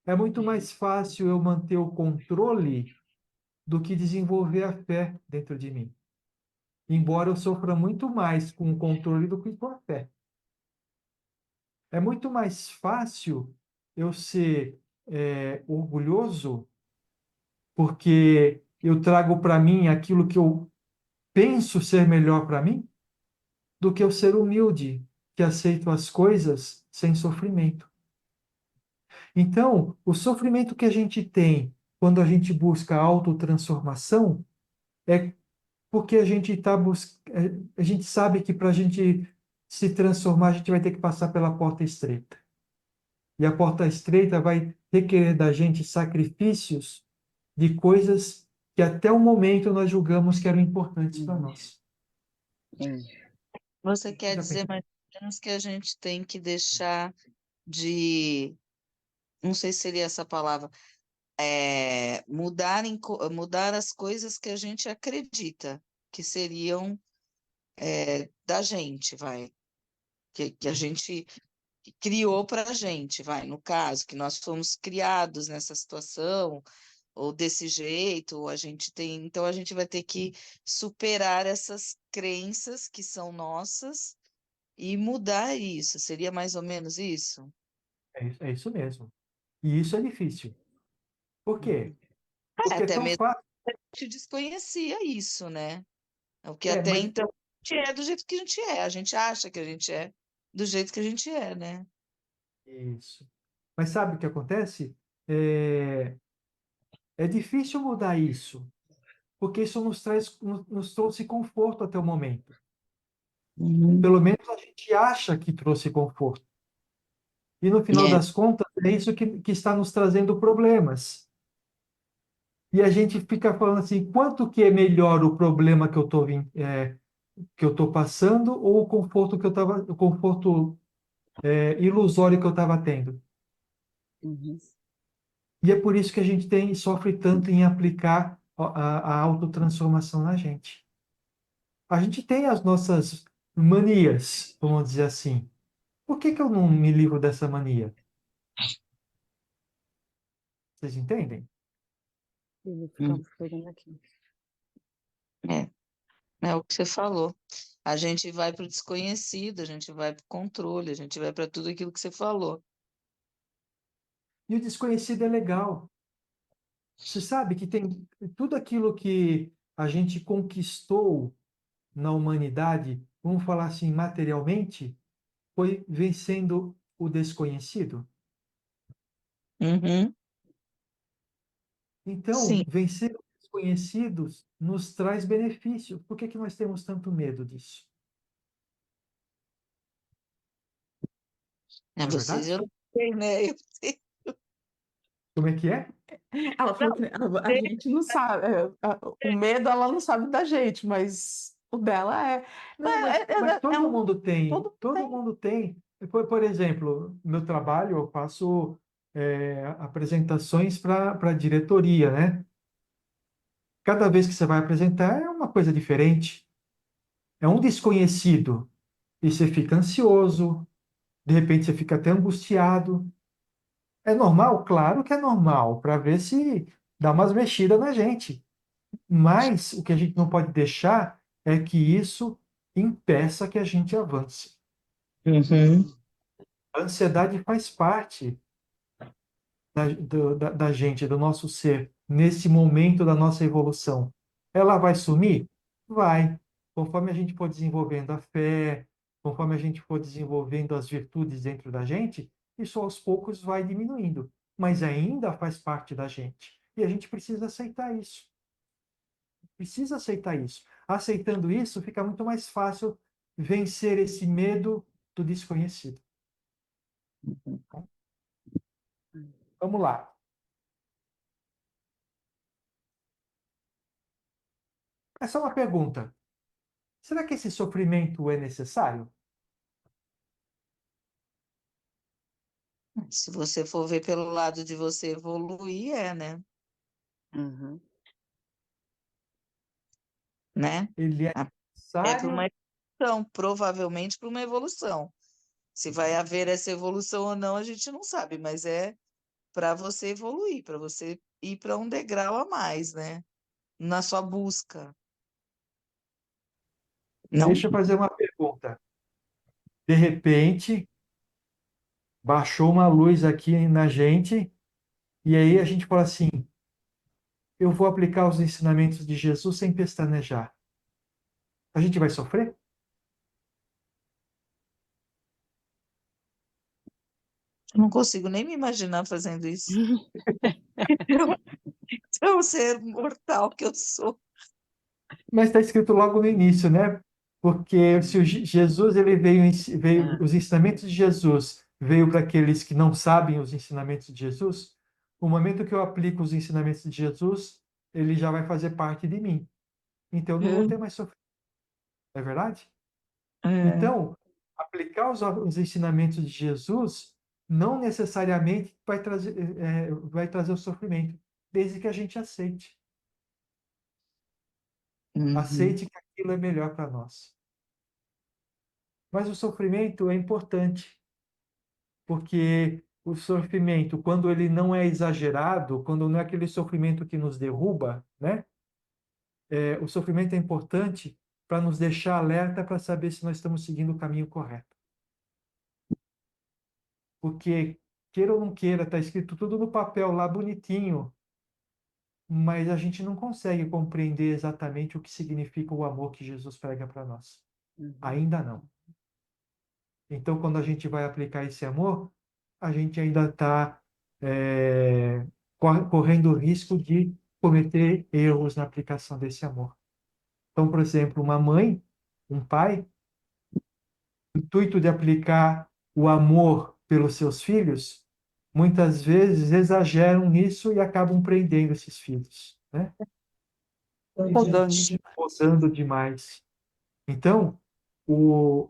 É muito mais fácil eu manter o controle do que desenvolver a fé dentro de mim. Embora eu sofra muito mais com o controle do que com a fé. É muito mais fácil eu ser orgulhoso porque eu trago para mim aquilo que eu penso ser melhor para mim, do que eu ser humilde, que aceito as coisas sem sofrimento. Então, o sofrimento que a gente tem quando a gente busca a autotransformação é porque a gente a gente sabe que para a gente se transformar, a gente vai ter que passar pela porta estreita. E a porta estreita vai requerer da gente sacrifícios de coisas que até o momento nós julgamos que eram importantes para nós. Você quer Já dizer pensou? mais ou menos que a gente tem que deixar de, não sei se seria essa palavra, mudar as coisas que a gente acredita que seriam da gente, vai, que a gente criou para a gente, vai, no caso, que nós fomos criados nessa situação, ou desse jeito, ou a gente tem, então a gente vai ter que superar essas crenças que são nossas e mudar isso. Seria mais ou menos isso? É isso mesmo. E isso é difícil. Por quê? Porque é Até tão mesmo fácil. a gente desconhecia isso, né? Porque É, até mas então a gente é do jeito que a gente é, a gente acha que a gente é do jeito que a gente é, né? isso. Mas sabe o que acontece? É, é difícil mudar isso, porque isso nos trouxe conforto até o momento. Pelo menos a gente acha que trouxe conforto. E no final É. das contas, é isso que está nos trazendo problemas. E a gente fica falando assim, quanto que é melhor o problema que eu estou passando ou o conforto que eu estava, o conforto ilusório que eu estava tendo? E é por isso que a gente sofre tanto em aplicar a autotransformação na gente. A gente tem as nossas manias, vamos dizer assim. Por que que eu não me livro dessa mania? Vocês entendem? Hum. É o que você falou. A gente vai para o desconhecido, a gente vai para o controle, a gente vai para tudo aquilo que você falou. E o desconhecido é legal. Você sabe que tem tudo aquilo que a gente conquistou na humanidade, vamos falar assim, materialmente, foi vencendo o desconhecido. Uhum. Então, Sim, vencer os desconhecidos nos traz benefício. Por que que nós temos tanto medo disso? Não é vocês eu verdade? não sei, né? Eu sei. Como é que é? Ela falou que a gente não sabe, o medo ela não sabe da gente, mas o dela é. Não, mas É todo mundo tem. todo Todo tem. mundo tem. Por exemplo, no meu trabalho, eu faço apresentações para a diretoria, né? Cada vez que você vai apresentar é uma coisa diferente. É um desconhecido. E você fica ansioso, de repente você fica até angustiado. É normal? Claro que é normal, para ver se dá umas mexidas na gente. Mas o que a gente não pode deixar é que isso impeça que a gente avance. Uhum. A ansiedade faz parte da gente, do nosso ser, nesse momento da nossa evolução. Ela vai sumir? Vai. Conforme a gente for desenvolvendo a fé, conforme a gente for desenvolvendo as virtudes dentro da gente, isso aos poucos vai diminuindo, mas ainda faz parte da gente. E a gente precisa aceitar isso. Precisa aceitar isso. Aceitando isso, fica muito mais fácil vencer esse medo do desconhecido. Vamos lá. É só uma pergunta. Será que esse sofrimento é necessário? Se você for ver pelo lado de você evoluir, né? Uhum. Né? Ele é É para necessário? uma evolução, provavelmente para uma evolução. Se vai haver essa evolução ou não, a gente não sabe, mas é para você evoluir, para você ir para um degrau a mais, né? Na sua busca. Não? Deixa eu fazer uma pergunta. De repente, baixou uma luz aqui na gente, e aí a gente fala assim: eu vou aplicar os ensinamentos de Jesus sem pestanejar. A gente vai sofrer? Eu não consigo nem me imaginar fazendo isso. Tão ser mortal que eu sou. Mas está escrito logo no início, né? Porque se Jesus ele É. os ensinamentos de Jesus veio para aqueles que não sabem os ensinamentos de Jesus, o momento que eu aplico os ensinamentos de Jesus, ele já vai fazer parte de mim. Então eu não vou ter mais sofrimento. É verdade? É. Então, aplicar os ensinamentos de Jesus não necessariamente vai trazer o sofrimento, desde que a gente aceite. Uhum. Aceite que aquilo é melhor para nós. Mas o sofrimento é importante, porque o sofrimento, quando ele não é exagerado, quando não é aquele sofrimento que nos derruba, né? O sofrimento é importante para nos deixar alerta para saber se nós estamos seguindo o caminho correto. Porque, queira ou não queira, está escrito tudo no papel lá bonitinho, mas a gente não consegue compreender exatamente o que significa o amor que Jesus prega para nós. Uhum. Ainda não. Então, quando a gente vai aplicar esse amor, a gente ainda está correndo o risco de cometer erros na aplicação desse amor. Então, por exemplo, uma mãe, um pai, o intuito de aplicar o amor pelos seus filhos, muitas vezes exageram nisso e acabam prendendo esses filhos, né? Podando demais. Posando demais. Então, o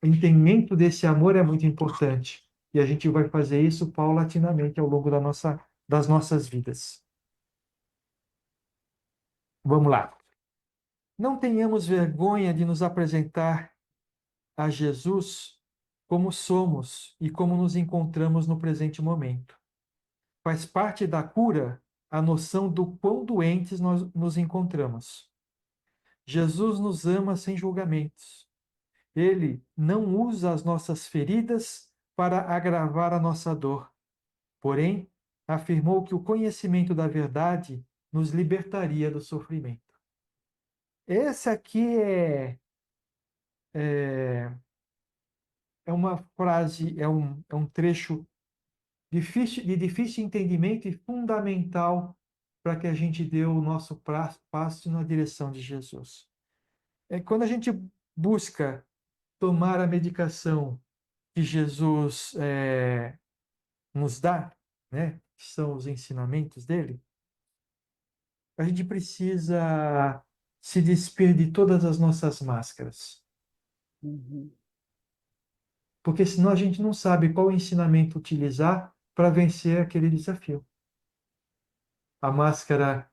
entendimento desse amor é muito importante. E a gente vai fazer isso paulatinamente ao longo das nossas vidas. Vamos lá. Não tenhamos vergonha de nos apresentar a Jesus como somos e como nos encontramos no presente momento. Faz parte da cura a noção do quão doentes nós nos encontramos. Jesus nos ama sem julgamentos. Ele não usa as nossas feridas para agravar a nossa dor. Porém, afirmou que o conhecimento da verdade nos libertaria do sofrimento. Esse aqui é, é uma frase, é um trecho de difícil entendimento e fundamental para que a gente dê o nosso passo na direção de Jesus. Quando a gente busca tomar a medicação que Jesus nos dá, né, que são os ensinamentos dele, a gente precisa se despir de todas as nossas máscaras. Uhum. Porque senão a gente não sabe qual ensinamento utilizar para vencer aquele desafio. A máscara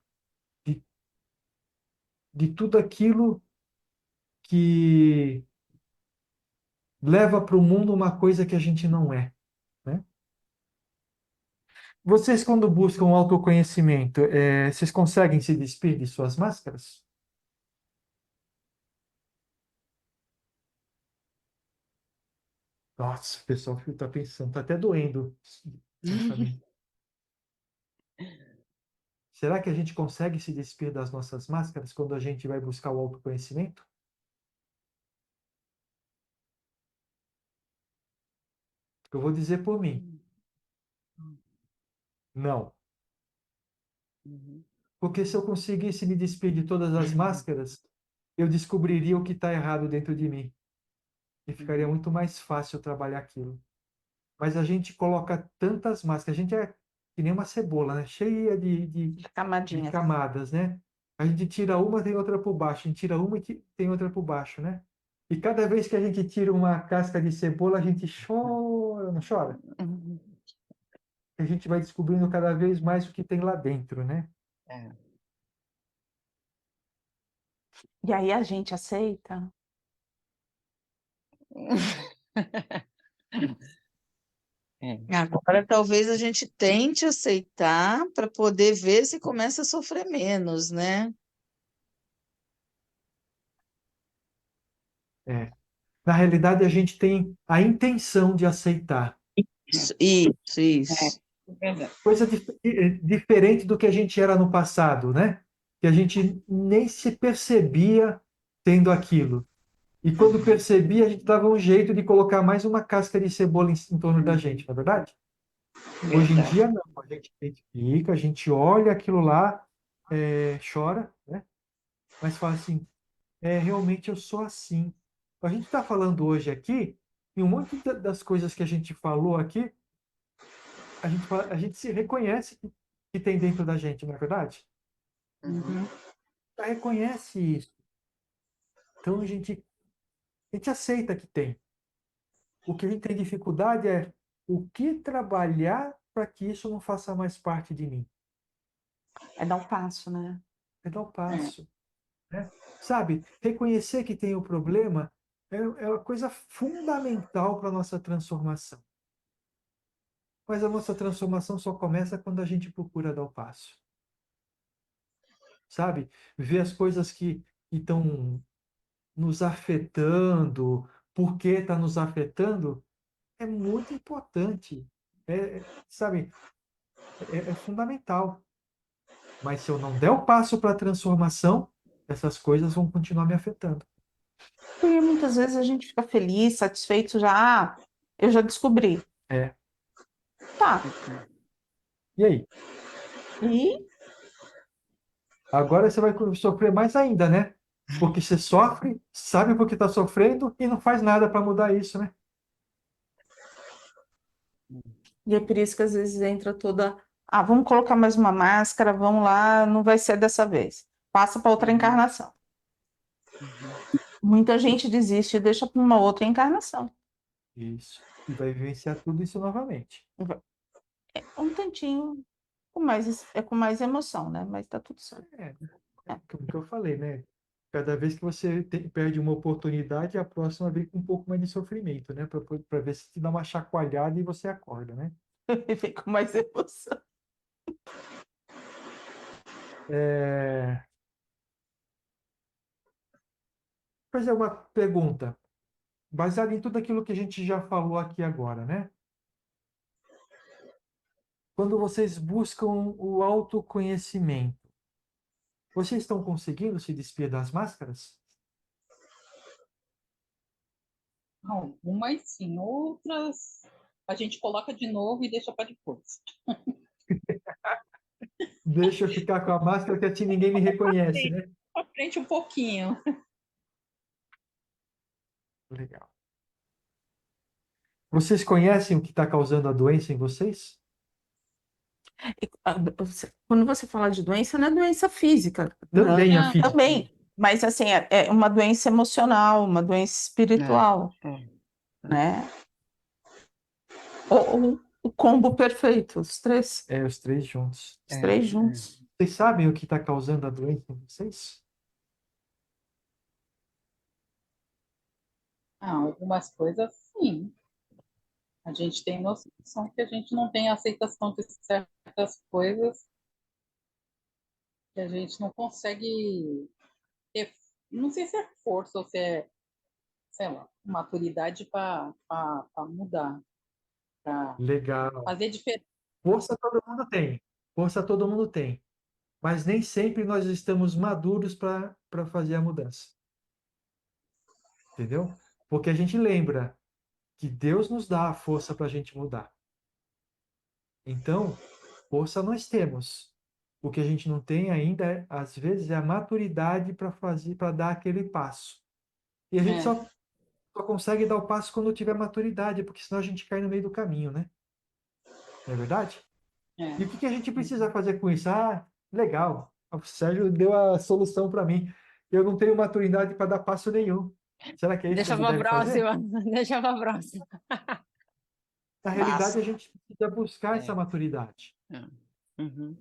de, de tudo aquilo que leva para o mundo uma coisa que a gente não é, né? Vocês, quando buscam autoconhecimento, vocês conseguem se despir de suas máscaras? Nossa, o pessoal está pensando, está até doendo. Pensamento. Será que a gente consegue se despir das nossas máscaras quando a gente vai buscar o autoconhecimento? Eu vou dizer por mim, não. Uhum. Porque se eu conseguisse me despir de todas as máscaras, eu descobriria o que está errado dentro de mim. E ficaria muito mais fácil trabalhar aquilo. Mas a gente coloca tantas máscaras, a gente é que nem uma cebola, né? Cheia de Camadinhas. camadas, né? A gente tira uma, tem outra por baixo, a gente tira uma e tem outra por baixo, né? E cada vez que a gente tira uma casca de cebola, a gente chora, não chora? Uhum. A gente vai descobrindo cada vez mais o que tem lá dentro, né? É. E aí a gente aceita. É. Agora talvez a gente tente aceitar para poder ver se começa a sofrer menos, né? É. Na realidade, a gente tem a intenção de aceitar. Isso. É verdade. Coisa diferente do que a gente era no passado, né? Que a gente nem se percebia tendo aquilo. E quando percebia, a gente dava um jeito de colocar mais uma casca de cebola em torno da gente, não é verdade? Hoje em dia, não. A gente identifica, a gente olha aquilo lá, chora, né? Mas fala assim, realmente eu sou assim. A gente está falando hoje aqui, e um monte das coisas que a gente falou aqui, a gente se reconhece que tem dentro da gente, não é verdade? Uhum. Já reconhece isso. Então a gente aceita que tem. O que a gente tem dificuldade é o que trabalhar para que isso não faça mais parte de mim. É dar um passo, né? É dar o passo. Né? Sabe, reconhecer que tem o problema é uma coisa fundamental para a nossa transformação. Mas a nossa transformação só começa quando a gente procura dar o passo. Sabe? Ver as coisas que estão nos afetando, por que está nos afetando, é muito importante. Sabe, é fundamental. Mas se eu não der o passo para a transformação, essas coisas vão continuar me afetando. E muitas vezes a gente fica feliz, satisfeito já. Ah, eu já descobri. É. Tá. E aí? E Agora você vai sofrer mais ainda, né? Porque você sofre, sabe por que está sofrendo e não faz nada para mudar isso, né? é por isso que às vezes entra toda. Ah, vamos colocar mais uma máscara, vamos lá, não vai ser dessa vez. Passa para outra encarnação. Muita gente desiste e deixa para uma outra encarnação. Isso. E vai vivenciar tudo isso novamente. É um tantinho com mais emoção, né? Mas tá tudo certo. Como que eu falei, né? Cada vez que você perde uma oportunidade, a próxima vem com um pouco mais de sofrimento, né? Para ver se te dá uma chacoalhada e você acorda, né? Vem com mais emoção. Fazer uma pergunta, baseada em tudo aquilo que a gente já falou aqui agora, né? Quando vocês buscam o autoconhecimento, vocês estão conseguindo se despir das máscaras? Algumas sim, outras a gente coloca de novo e deixa para depois. Deixa eu ficar com a máscara que assim ninguém me reconhece, né? Para frente um pouquinho. Legal. Vocês conhecem o que está causando a doença em vocês? Quando você fala de doença, não é doença física. Também Não, a física. também. Mas assim, é uma doença emocional, uma doença espiritual, né? O combo perfeito, os três. Os três juntos. Os três juntos. Vocês sabem o que está causando a doença em vocês? Algumas coisas sim. A gente tem noção que a gente não tem aceitação de certas coisas que a gente não consegue ter, não sei se é força ou se é, sei lá, maturidade para mudar, para Legal. fazer diferença. Força todo mundo tem. Força todo mundo tem. Mas nem sempre nós estamos maduros para fazer a mudança. Entendeu? Porque a gente lembra, que Deus nos dá a força para a gente mudar. Então, força nós temos. O que a gente não tem ainda, às vezes, é a maturidade para fazer, para dar aquele passo. E a gente só consegue dar o passo quando tiver maturidade, porque senão a gente cai no meio do caminho, né? Não é verdade? É. E o que que a gente precisa fazer com isso? Ah, legal. O Sérgio deu a solução para mim. Eu não tenho maturidade para dar passo nenhum. Será que é isso que a Deixa gente pra deve fazer? próxima. Deixa pra próxima. Na realidade, Nossa. a gente precisa buscar É. essa maturidade. Uhum.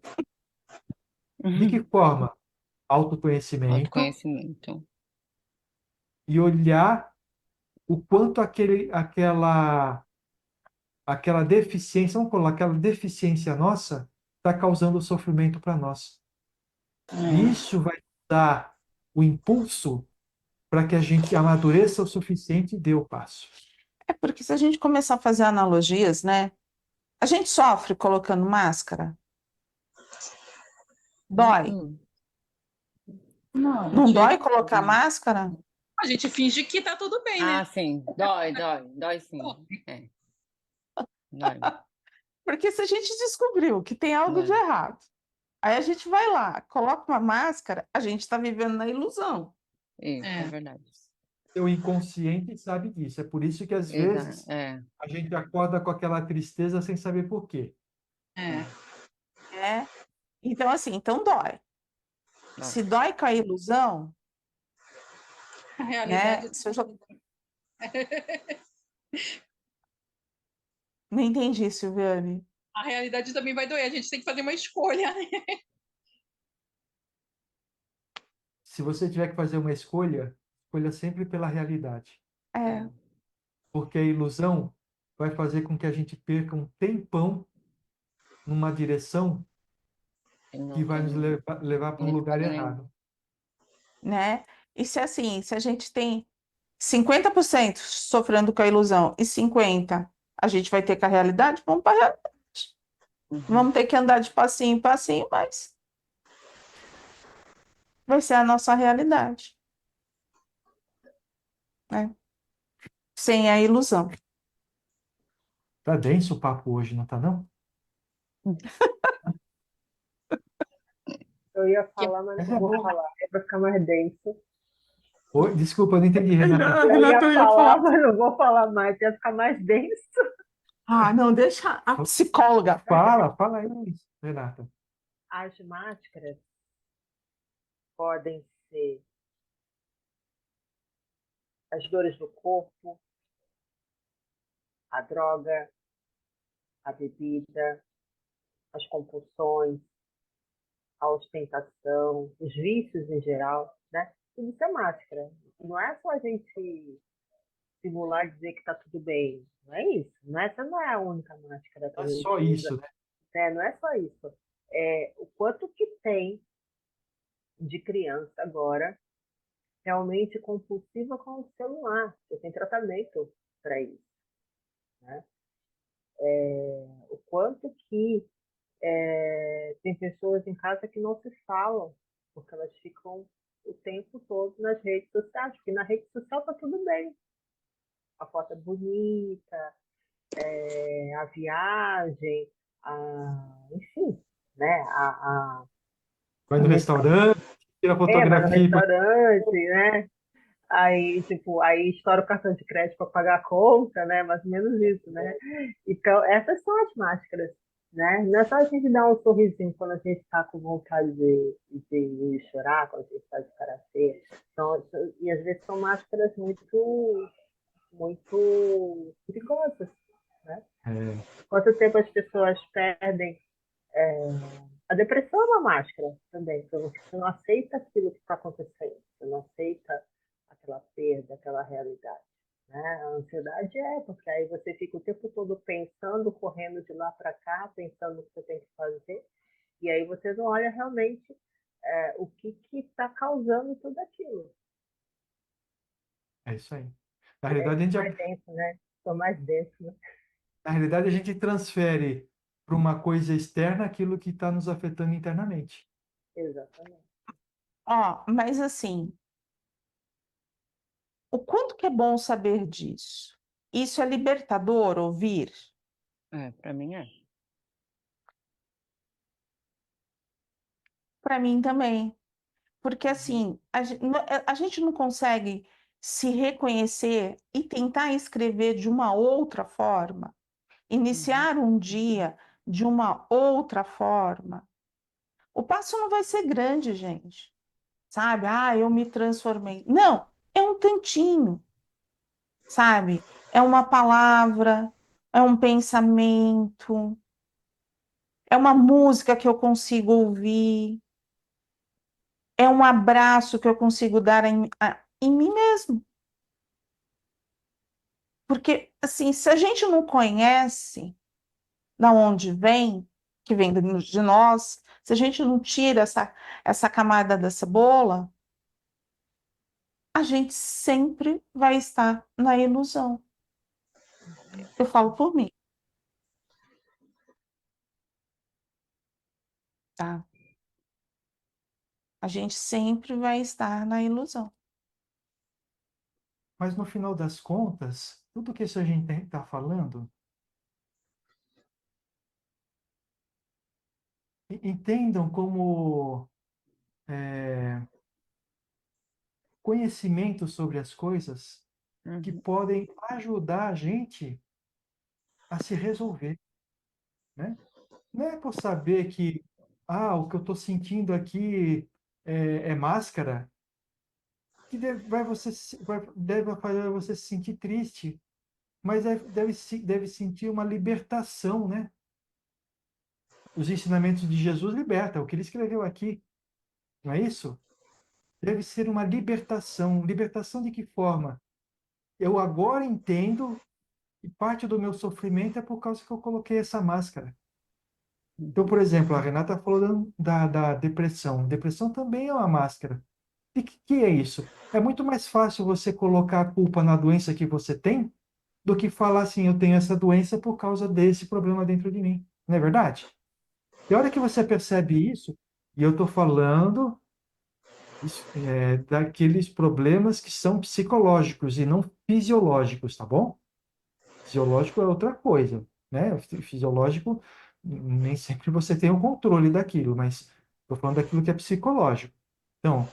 De que forma? Autoconhecimento Autoconhecimento. e olhar o quanto aquela deficiência, vamos colocar, aquela deficiência nossa está causando sofrimento para nós. E isso vai dar o impulso para que a gente amadureça o suficiente e dê o passo. É porque se a gente começar a fazer analogias, né? A gente sofre colocando máscara? Dói. Não, Não gente, dói colocar máscara? A gente finge que tá tudo bem, né? Ah, sim. Dói sim. É. Dói. Porque se a gente descobriu que tem algo de Dói. errado, aí a gente vai lá, coloca uma máscara, a gente está vivendo na ilusão. Isso, É. é verdade. O inconsciente sabe disso. É por isso que, às Exato. vezes, É. a gente acorda com aquela tristeza sem saber por quê. É. Então, assim, então dói. Dói. Se dói com a ilusão, A né? realidade. Se eu já... Não entendi, Silviane. A realidade também vai doer. A gente tem que fazer uma escolha, né? Se você tiver que fazer uma escolha, escolha sempre pela realidade. É, Porque a ilusão vai fazer com que a gente perca um tempão numa direção que vai nos levar para um lugar errado. né? E se assim, se a gente tem 50% sofrendo com a ilusão e 50% a gente vai ter com a realidade, vamos para a realidade. Vamos ter que andar de passinho em passinho, mas vai ser a nossa realidade, né? Sem a ilusão. Tá denso o papo hoje, não tá não? Eu ia falar, mas não vou falar. É para ficar mais denso. Oi, desculpa, eu não entendi, Renata. Eu ia falar, mas não vou falar mais. Ia ficar mais denso. Ah, não, deixa a psicóloga. Fala aí, Renata. As máscaras podem ser as dores do corpo, a droga, a bebida, as compulsões, a ostentação, os vícios em geral, né? Tudo isso é máscara. Não é só a gente simular e dizer que está tudo bem. Não é isso. Essa não é a única máscara que Não a é gente só usa. isso, né? Não é só isso. É o quanto que tem de criança agora realmente compulsiva com o celular. Você tem tratamento para isso. Né? O quanto que tem pessoas em casa que não se falam, porque elas ficam o tempo todo nas redes sociais, porque na rede social está tudo bem. A foto é bonita, a viagem, enfim, né? Vai no restaurante, tira vai no fotografia. restaurante, né? Aí estoura o cartão de crédito para pagar a conta, né? Mais ou menos isso, né? Então, essas são as máscaras, né? Não é só a gente dar um sorrisinho quando a gente está com vontade de chorar, quando a gente está de cara feia. E às vezes são máscaras muito, muito perigosas, né? Quanto tempo as pessoas perdem? A depressão é uma máscara também, porque você não aceita aquilo que está acontecendo, você não aceita aquela perda, aquela realidade. Né? A ansiedade porque aí você fica o tempo todo pensando, correndo de lá para cá, pensando o que você tem que fazer, e aí você não olha realmente o que está causando tudo aquilo. É isso aí. Na realidade, a gente mais dentro, né? Estou mais dentro, né? Na realidade, a gente transfere para uma coisa externa aquilo que está nos afetando internamente. Exatamente. Mas assim, o quanto que é bom saber disso? Isso é libertador, ouvir? Para mim é. Para mim também. Porque, assim, a gente não consegue se reconhecer e tentar escrever de uma outra forma, iniciar um dia de uma outra forma. O passo não vai ser grande, gente. Sabe? Ah, eu me transformei. Não, é um tantinho, sabe? É uma palavra, é um pensamento, é uma música que eu consigo ouvir, é um abraço que eu consigo dar em mim mesmo. Porque, assim, se a gente não conhece da onde vem, que vem de nós, se a gente não tira essa camada da cebola, a gente sempre vai estar na ilusão. Eu falo por mim, tá? A gente sempre vai estar na ilusão. Mas no final das contas, tudo que isso a gente está falando, entendam como conhecimento sobre as coisas que podem ajudar a gente a se resolver, né? Não é por saber que o que eu estou sentindo aqui é máscara, que deve fazer você se sentir triste, mas deve sentir uma libertação, né? Os ensinamentos de Jesus libertam, o que ele escreveu aqui, não é isso? Deve ser uma libertação. Libertação de que forma? Eu agora entendo que parte do meu sofrimento é por causa que eu coloquei essa máscara. Então, por exemplo, a Renata falou da depressão. Depressão também é uma máscara. E que é isso? É muito mais fácil você colocar a culpa na doença que você tem do que falar assim, eu tenho essa doença por causa desse problema dentro de mim. Não é verdade? E a hora que você percebe isso, e eu estou falando daqueles problemas que são psicológicos e não fisiológicos, tá bom? Fisiológico é outra coisa, né? Fisiológico, nem sempre você tem o controle daquilo, mas estou falando daquilo que é psicológico. Então,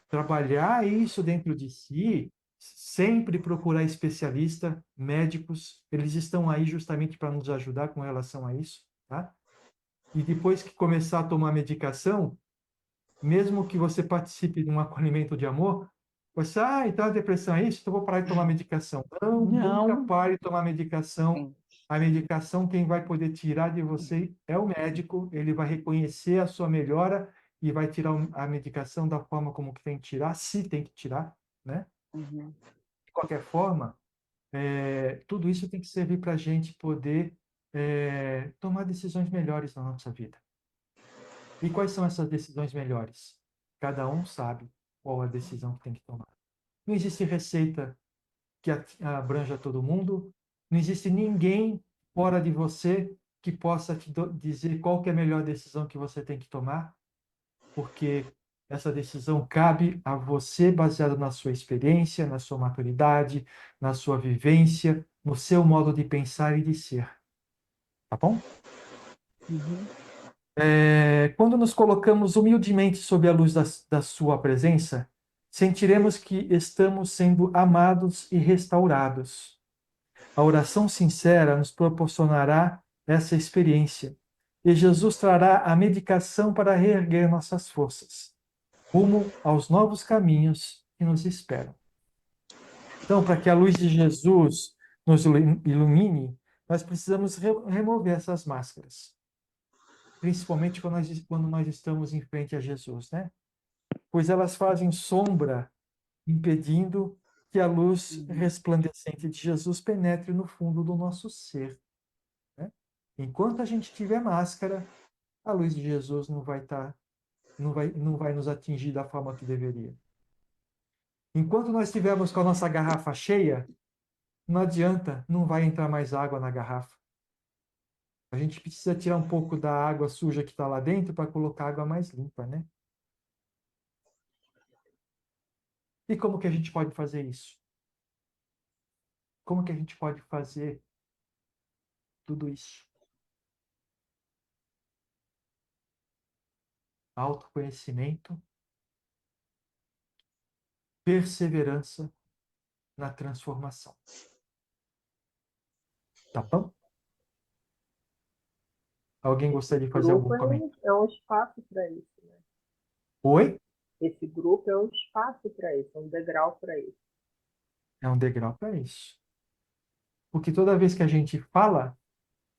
trabalhar isso dentro de si, sempre procurar especialista, médicos, eles estão aí justamente para nos ajudar com relação a isso, tá? E depois que começar a tomar medicação, mesmo que você participe de um acolhimento de amor, você, então a depressão é isso, então eu vou parar de tomar medicação. Não, nunca pare de tomar medicação. A medicação, quem vai poder tirar de você é o médico, ele vai reconhecer a sua melhora e vai tirar a medicação da forma como que tem que tirar, se tem que tirar, né? De qualquer forma, tudo isso tem que servir para a gente poder tomar decisões melhores na nossa vida. E quais são essas decisões melhores? Cada um sabe qual a decisão que tem que tomar. Não existe receita que abranja todo mundo, não existe ninguém fora de você que possa te dizer qual que é a melhor decisão que você tem que tomar, porque essa decisão cabe a você baseada na sua experiência, na sua maturidade, na sua vivência, no seu modo de pensar e de ser. Tá bom? Quando nos colocamos humildemente sob a luz da sua presença, sentiremos que estamos sendo amados e restaurados. A oração sincera nos proporcionará essa experiência, e Jesus trará a medicação para reerguer nossas forças, rumo aos novos caminhos que nos esperam. Então, para que a luz de Jesus nos ilumine, nós precisamos remover essas máscaras. Principalmente quando nós estamos em frente a Jesus, né? Pois elas fazem sombra, impedindo que a luz resplandecente de Jesus penetre no fundo do nosso ser, né? Enquanto a gente tiver máscara, a luz de Jesus não vai nos atingir da forma que deveria. Enquanto nós estivermos com a nossa garrafa cheia, não adianta, não vai entrar mais água na garrafa. A gente precisa tirar um pouco da água suja que está lá dentro para colocar água mais limpa, né? E como que a gente pode fazer isso? Como que a gente pode fazer tudo isso? Autoconhecimento, perseverança na transformação. Tá bom? Alguém gostaria de fazer algum Grupo comentário? é um espaço para isso, né? Oi? Esse grupo é um espaço para isso, é um degrau para isso. É um degrau para isso. Porque toda vez que a gente fala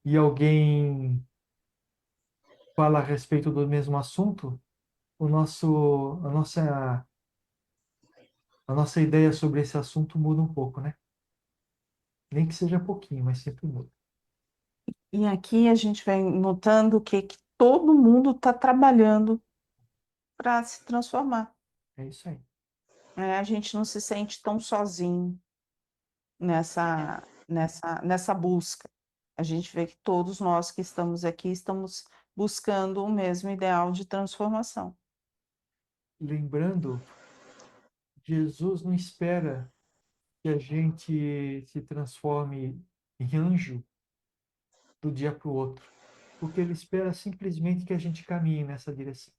e alguém fala a respeito do mesmo assunto, a nossa ideia sobre esse assunto muda um pouco, né? Nem que seja pouquinho, mas sempre muda. E aqui a gente vem notando que todo mundo está trabalhando para se transformar. É isso aí. A gente não se sente tão sozinho nessa busca. A gente vê que todos nós que estamos aqui estamos buscando o mesmo ideal de transformação. Lembrando, Jesus não espera que a gente se transforme em anjo do dia para o outro, porque ele espera simplesmente que a gente caminhe nessa direção.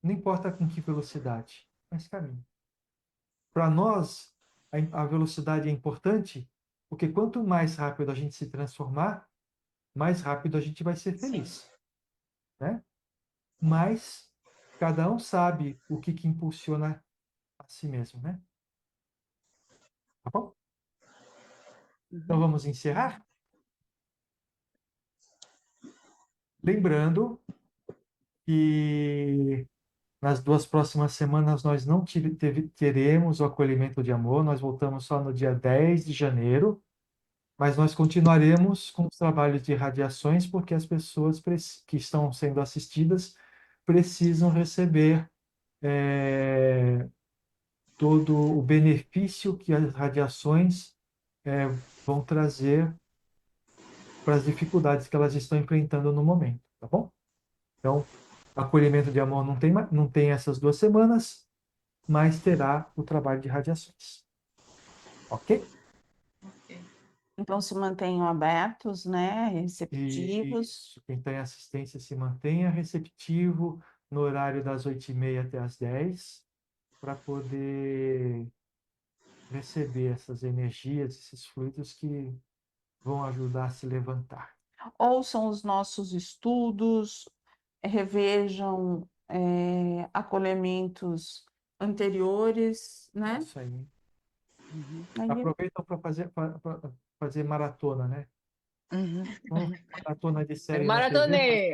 Não importa com que velocidade, mas caminhe. Para nós, a velocidade é importante, porque quanto mais rápido a gente se transformar, mais rápido a gente vai ser feliz, né? Mas cada um sabe o que impulsiona a si mesmo, né? Tá bom? Então vamos encerrar? Lembrando que nas 2 próximas semanas nós não teremos o acolhimento de amor, nós voltamos só no dia 10 de janeiro, mas nós continuaremos com os trabalhos de radiações, porque as pessoas que estão sendo assistidas precisam receber todo o benefício que as radiações vão trazer para as dificuldades que elas estão enfrentando no momento, tá bom? Então, acolhimento de amor não tem essas 2 semanas, mas terá o trabalho de radiações. Ok? Então se mantenham abertos, né, receptivos. Isso. Quem está em assistência se mantenha receptivo no horário das 8h30 até as 10, para poder receber essas energias, esses fluidos que vão ajudar a se levantar. Ouçam os nossos estudos, revejam acolhimentos anteriores, né? Isso aí. Aí, Aproveitam para fazer maratona, né? Maratona de série na TV. Maratonei,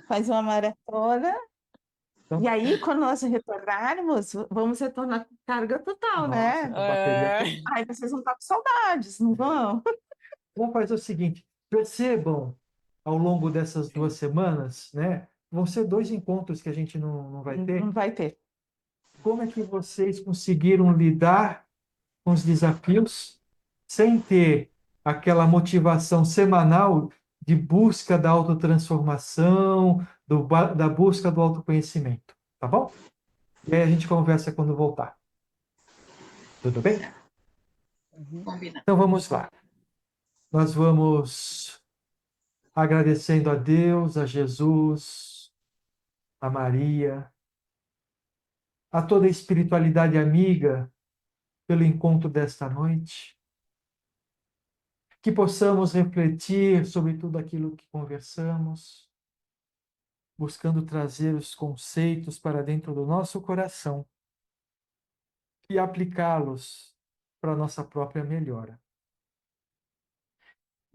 faz uma maratona. Então, E aí, quando nós retornarmos, vamos retornar com carga total, né? nossa, a bateria. Aí vocês vão estar com saudades, não vão? Vamos fazer o seguinte: percebam ao longo dessas 2 semanas, né? Vão ser 2 encontros que a gente não vai ter. Não vai ter. Como é que vocês conseguiram lidar com os desafios sem ter aquela motivação semanal de busca da autotransformação, da busca do autoconhecimento, tá bom? E aí a gente conversa quando voltar. Tudo bem? Combinado. Então vamos lá. Nós vamos agradecendo a Deus, a Jesus, a Maria, a toda a espiritualidade amiga pelo encontro desta noite. Que possamos refletir sobre tudo aquilo que conversamos, buscando trazer os conceitos para dentro do nosso coração e aplicá-los para a nossa própria melhora.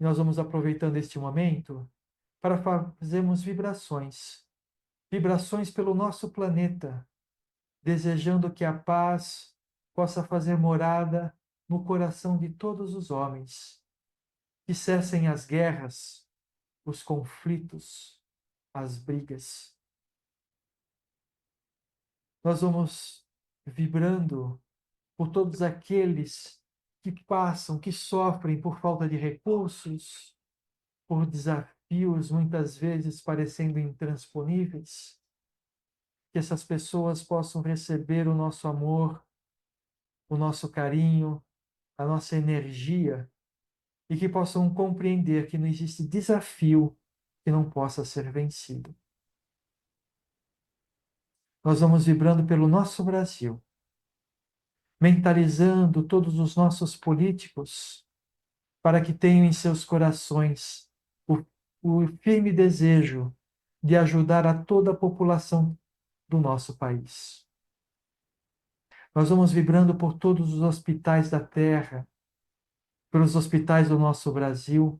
Nós vamos aproveitando este momento para fazermos vibrações pelo nosso planeta, desejando que a paz possa fazer morada no coração de todos os homens, que cessem as guerras, os conflitos, as brigas. Nós vamos vibrando por todos aqueles que passam, que sofrem por falta de recursos, por desafios muitas vezes parecendo intransponíveis. Que essas pessoas possam receber o nosso amor o nosso carinho, a nossa energia, e que possam compreender que não existe desafio que não possa ser vencido. Nós vamos vibrando pelo nosso Brasil, mentalizando todos os nossos políticos para que tenham em seus corações o firme desejo de ajudar a toda a população do nosso país. Nós vamos vibrando por todos os hospitais da terra, pelos hospitais do nosso Brasil,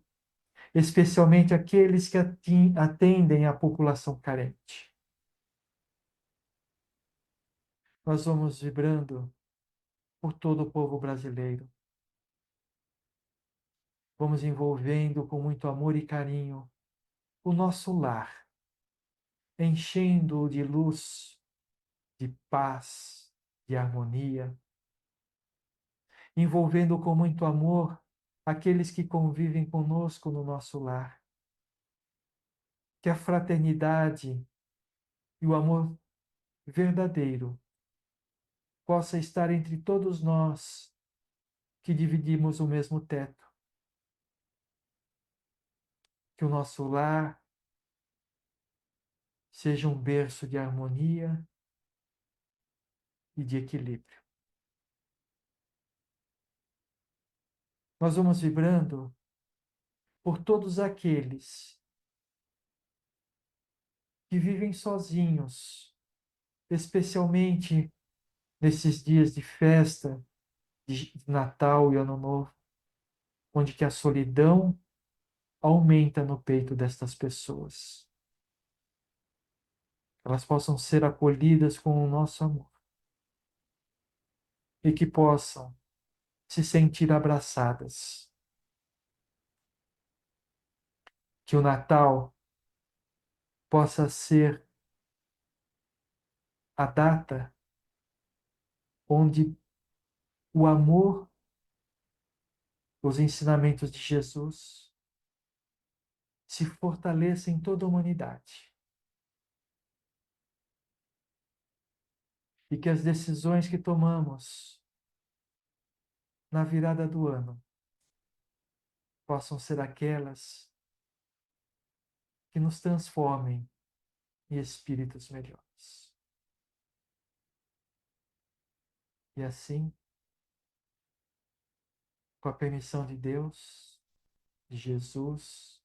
especialmente aqueles que atendem a população carente. Nós vamos vibrando por todo o povo brasileiro. Vamos envolvendo com muito amor e carinho o nosso lar, enchendo-o de luz, de paz, de harmonia, envolvendo com muito amor aqueles que convivem conosco no nosso lar. Que a fraternidade e o amor verdadeiro possa estar entre todos nós que dividimos o mesmo teto. Que o nosso lar seja um berço de harmonia e de equilíbrio. Nós vamos vibrando por todos aqueles que vivem sozinhos, especialmente nesses dias de festa, de Natal e Ano Novo, onde que a solidão aumenta no peito destas pessoas. Elas possam ser acolhidas com o nosso amor e que possam se sentir abraçadas. Que o Natal possa ser a data onde o amor, os ensinamentos de Jesus se fortaleçam em toda a humanidade. E que as decisões que tomamos na virada do ano possam ser aquelas que nos transformem em espíritos melhores. E assim, com a permissão de Deus, de Jesus,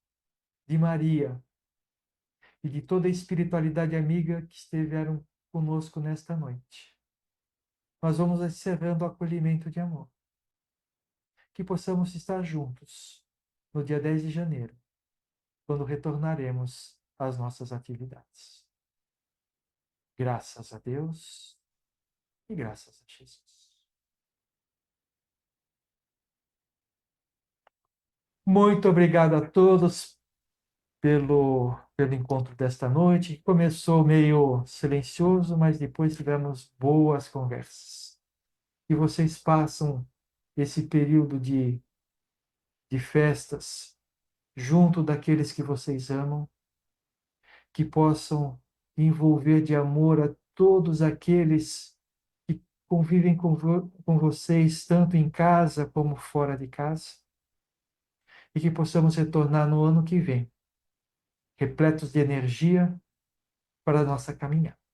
de Maria e de toda a espiritualidade amiga que estiveram conosco nesta noite, nós vamos encerrando o acolhimento de amor. Que possamos estar juntos no dia 10 de janeiro, quando retornaremos às nossas atividades. Graças a Deus e graças a Jesus. Muito obrigado a todos pelo encontro desta noite. Começou meio silencioso, mas depois tivemos boas conversas. Que vocês passam esse período de festas junto daqueles que vocês amam, que possam envolver de amor a todos aqueles que convivem com vocês, tanto em casa como fora de casa, e que possamos retornar no ano que vem, repletos de energia para a nossa caminhada.